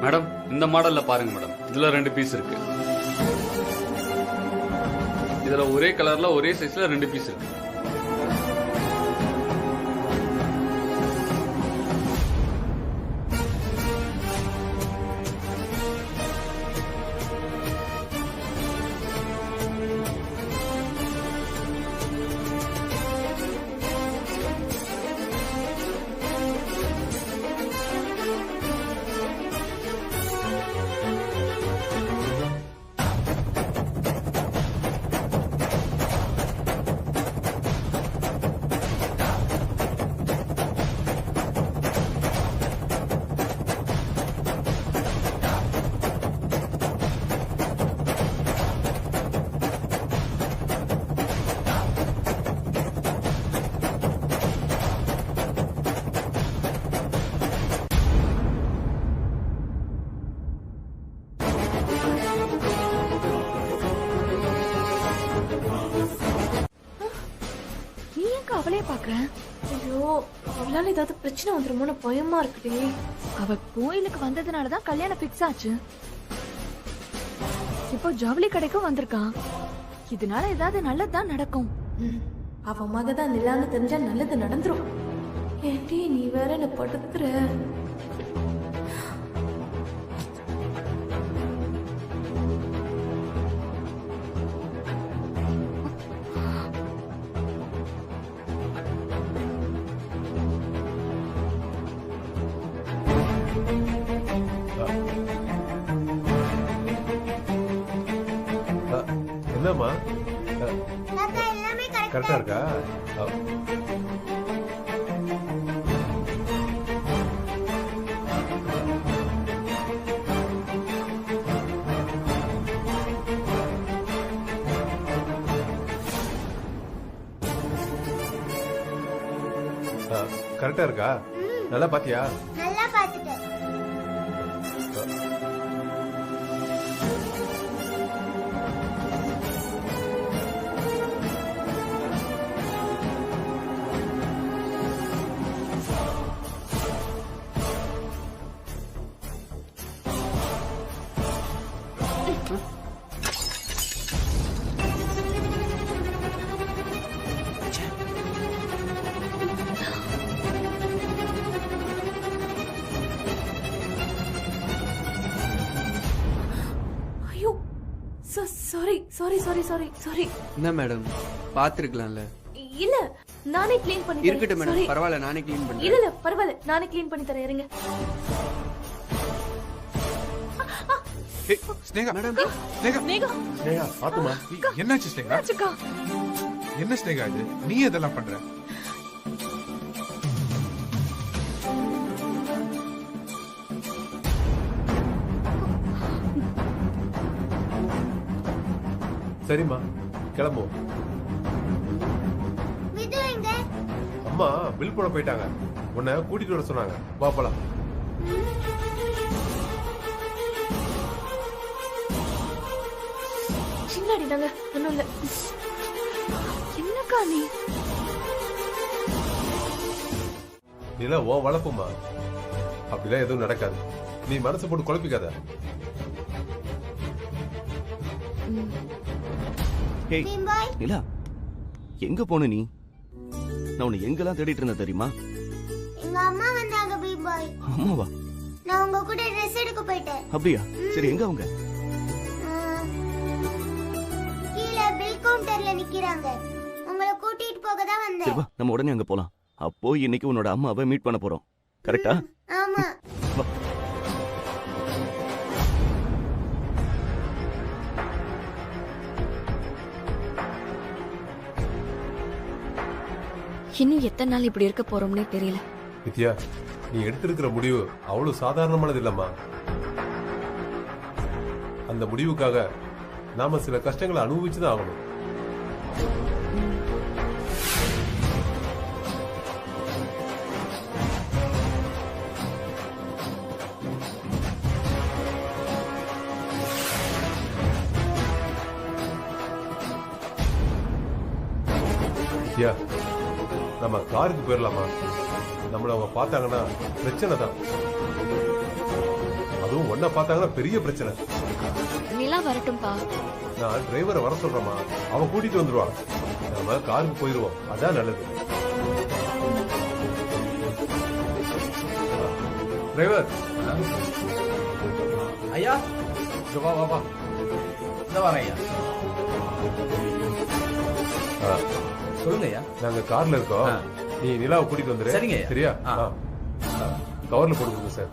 S17: மேடம், இந்த மாடல்ல பாருங்க மேடம். இதுல 2 பீஸ் இருக்கு. இதுல ஒரே கலர்ல ஒரே சைஸ்ல 2 பீஸ் இருக்கு.
S8: பாக்குறேன்.
S1: ஐயோ, அவளால ஏதாவது பிரச்சனை வந்துருமோன்னு பயமா இருக்குடி.
S8: அவ கோயிலுக்கு வந்ததுனாலதான் கல்யாணம் பிக்ஸ் ஆச்சு. இப்போ ஜவுளி கடைக்கும் வந்திருக்கான். இதனால ஏதாவது நல்லதுதான் நடக்கும்.
S1: அவ மகதான் நிலான்னு தெரிஞ்சா நல்லது நடந்துரும். ஏண்டி நீ வேற என்ன படுத்துற?
S14: என்னம்மா
S12: தாத்தா எல்லாமே
S14: கரெக்டா இருக்கா? கரெக்டா இருக்கா? நல்லா பாத்தியா?
S12: நல்லா பாத்துட்டேன்.
S1: சாரி.
S18: என்ன மேடம், பாத்துருக்கலாம்ல.
S1: இல்ல, நானே க்ளீன் பண்ணி தரேன்.
S18: இருக்கட்டும் மேடம், பரவாயில்ல, நானே க்ளீன் பண்றேன்.
S1: இல்ல பரவாயில்ல, நானே க்ளீன் பண்ணி தரேன். இருங்க.
S4: ஸ்னேகா
S18: மேடம்,
S4: ஸ்னேகா பாத்துமா. என்னாச்சு ஸ்னேகா? என்ன ஸ்னேகா இது? நீ இதெல்லாம் பண்ற?
S14: சரிம்மா, கிளம்புவோம்.
S12: விது எங்க?
S14: அம்மா பில் போட போயிட்டாங்க. உன்னை கூட்டிட்டு வர சொன்னாங்க. வா போலாம்.
S1: சின்னாடி நாங்க ஒண்ணும் இல்ல. என்னக்கா நீ?
S14: நீலாம் ஓ வளப்புமா, அப்படிலாம் எதுவும் நடக்காது. நீ மனசு போட்டு குழப்பிக்காத.
S5: ஏய் நிலா, எங்க போன நீ? நான் உன்னை எங்கெல்லாம் தேடிட்டு இருந்தேன் தெரியுமா?
S12: எங்க அம்மா வந்தாங்க பீம் பாய்.
S5: அம்மாவா?
S12: நான் உங்க கூட ட்ரெஸ் எடுக்க போயிட்டேன்.
S5: அப்படியா? சரி, எங்க அவங்க?
S12: கீழே பில் கவுண்டர்ல நிக்கிறாங்க. உங்களை கூட்டிட்டு போக தான்
S5: சரி
S12: வந்தேன்.
S5: வா, நம்ம உடனே அங்க போலாம். அப்போ இன்னைக்கு உன்னோட அம்மாவை மீட் பண்ண போறோம். கரெக்டா?
S12: ஆமா.
S5: வா.
S10: இன்னும் எத்தனை நாள் இப்படி இருக்க போறோம்னே தெரியல.
S14: வித்யா, நீ எடுத்திருக்கிற முடிவு அவ்வளவு சாதாரணமானது இல்லம்மா. அந்த முடிவுக்காக நாம சில கஷ்டங்களை அனுபவிச்சுதான் ஆகணும். வித்யா, நம்ம காருக்கு போயிடலாமா? நம்மள அவங்க பார்த்தாங்கன்னா பிரச்சனை தான். அதுவும் ஒன்ன பார்த்தாங்கன்னா பெரிய பிரச்சனை.
S10: நிலா வரட்டும்பா.
S14: நான் டிரைவரை வர சொல்றேமா, அவன் கூட்டிட்டு வந்துருவா. நம்ம காருக்கு போயிருவோம், அதான் நல்லது. டிரைவர்
S13: ஐயா, வா வா வா, இந்த வரேன் ஐயா. சொல்லுங்க ஐயா.
S14: நாங்க கார்ல இருக்கோம். நீ நிலாவை கூட்டிட்டு வந்துரு.
S13: சரிங்க.
S14: சரியா? கவர்ல போடுங்க சார்.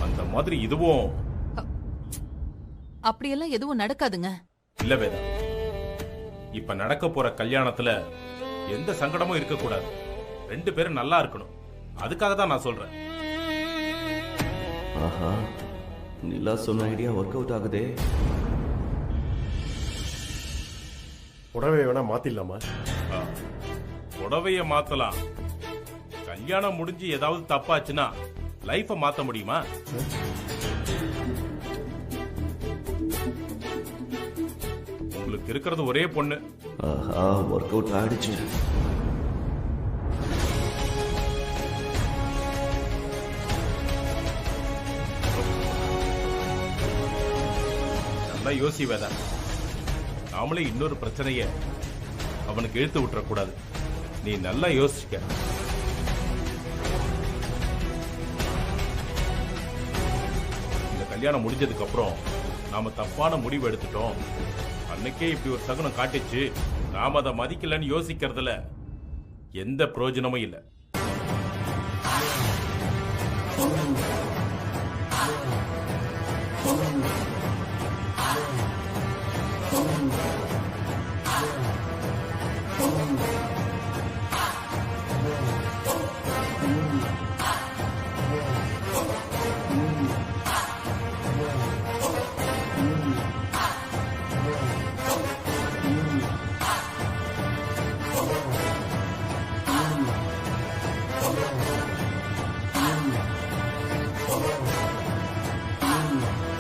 S3: அந்த மாதிரி இதுவும்
S2: அப்படியெல்லாம் எதுவும் நடக்காதுங்க.
S3: இல்ல வேதா, இப்ப நடக்க போற கல்யாணத்துல எந்த சங்கடமும் இருக்க கூடாது. 2 பேரும் நல்லா இருக்கணும். அதுக்காக தான் நான் சொல்றேன்.
S5: ஆஹா, நிலா சொன்ன ஐடியா ஒர்க் அவுட் ஆகுதே.
S15: புடவை வேணா மாத்திடலாமா?
S3: புடவைய மாத்தலாம். கல்யாணம் முடிஞ்சு ஏதாவது தப்பாச்சுன்னா லைஃப மாத்த முடியுமா? உங்களுக்கு இருக்கிறது ஒரே பொண்ணு.
S5: ஆஹா, ஒர்க் அவுட் ஆயிடுச்சு.
S3: நல்லா யோசி வேதா. நாமளே இன்னொரு பிரச்சனைய அவனுக்கு இழுத்து விட்டுறக்கூடாது. நீ நல்லா யோசிக்க. இந்த கல்யாணம் முடிஞ்சதுக்கு அப்புறம் நாம தப்பான முடிவு எடுத்துட்டோம், அன்னைக்கே இப்படி ஒரு சகுனம் காட்டிச்சு, நாம அதை மதிக்கலன்னு யோசிக்கிறதுல எந்த பிரயோஜனமும் இல்லை.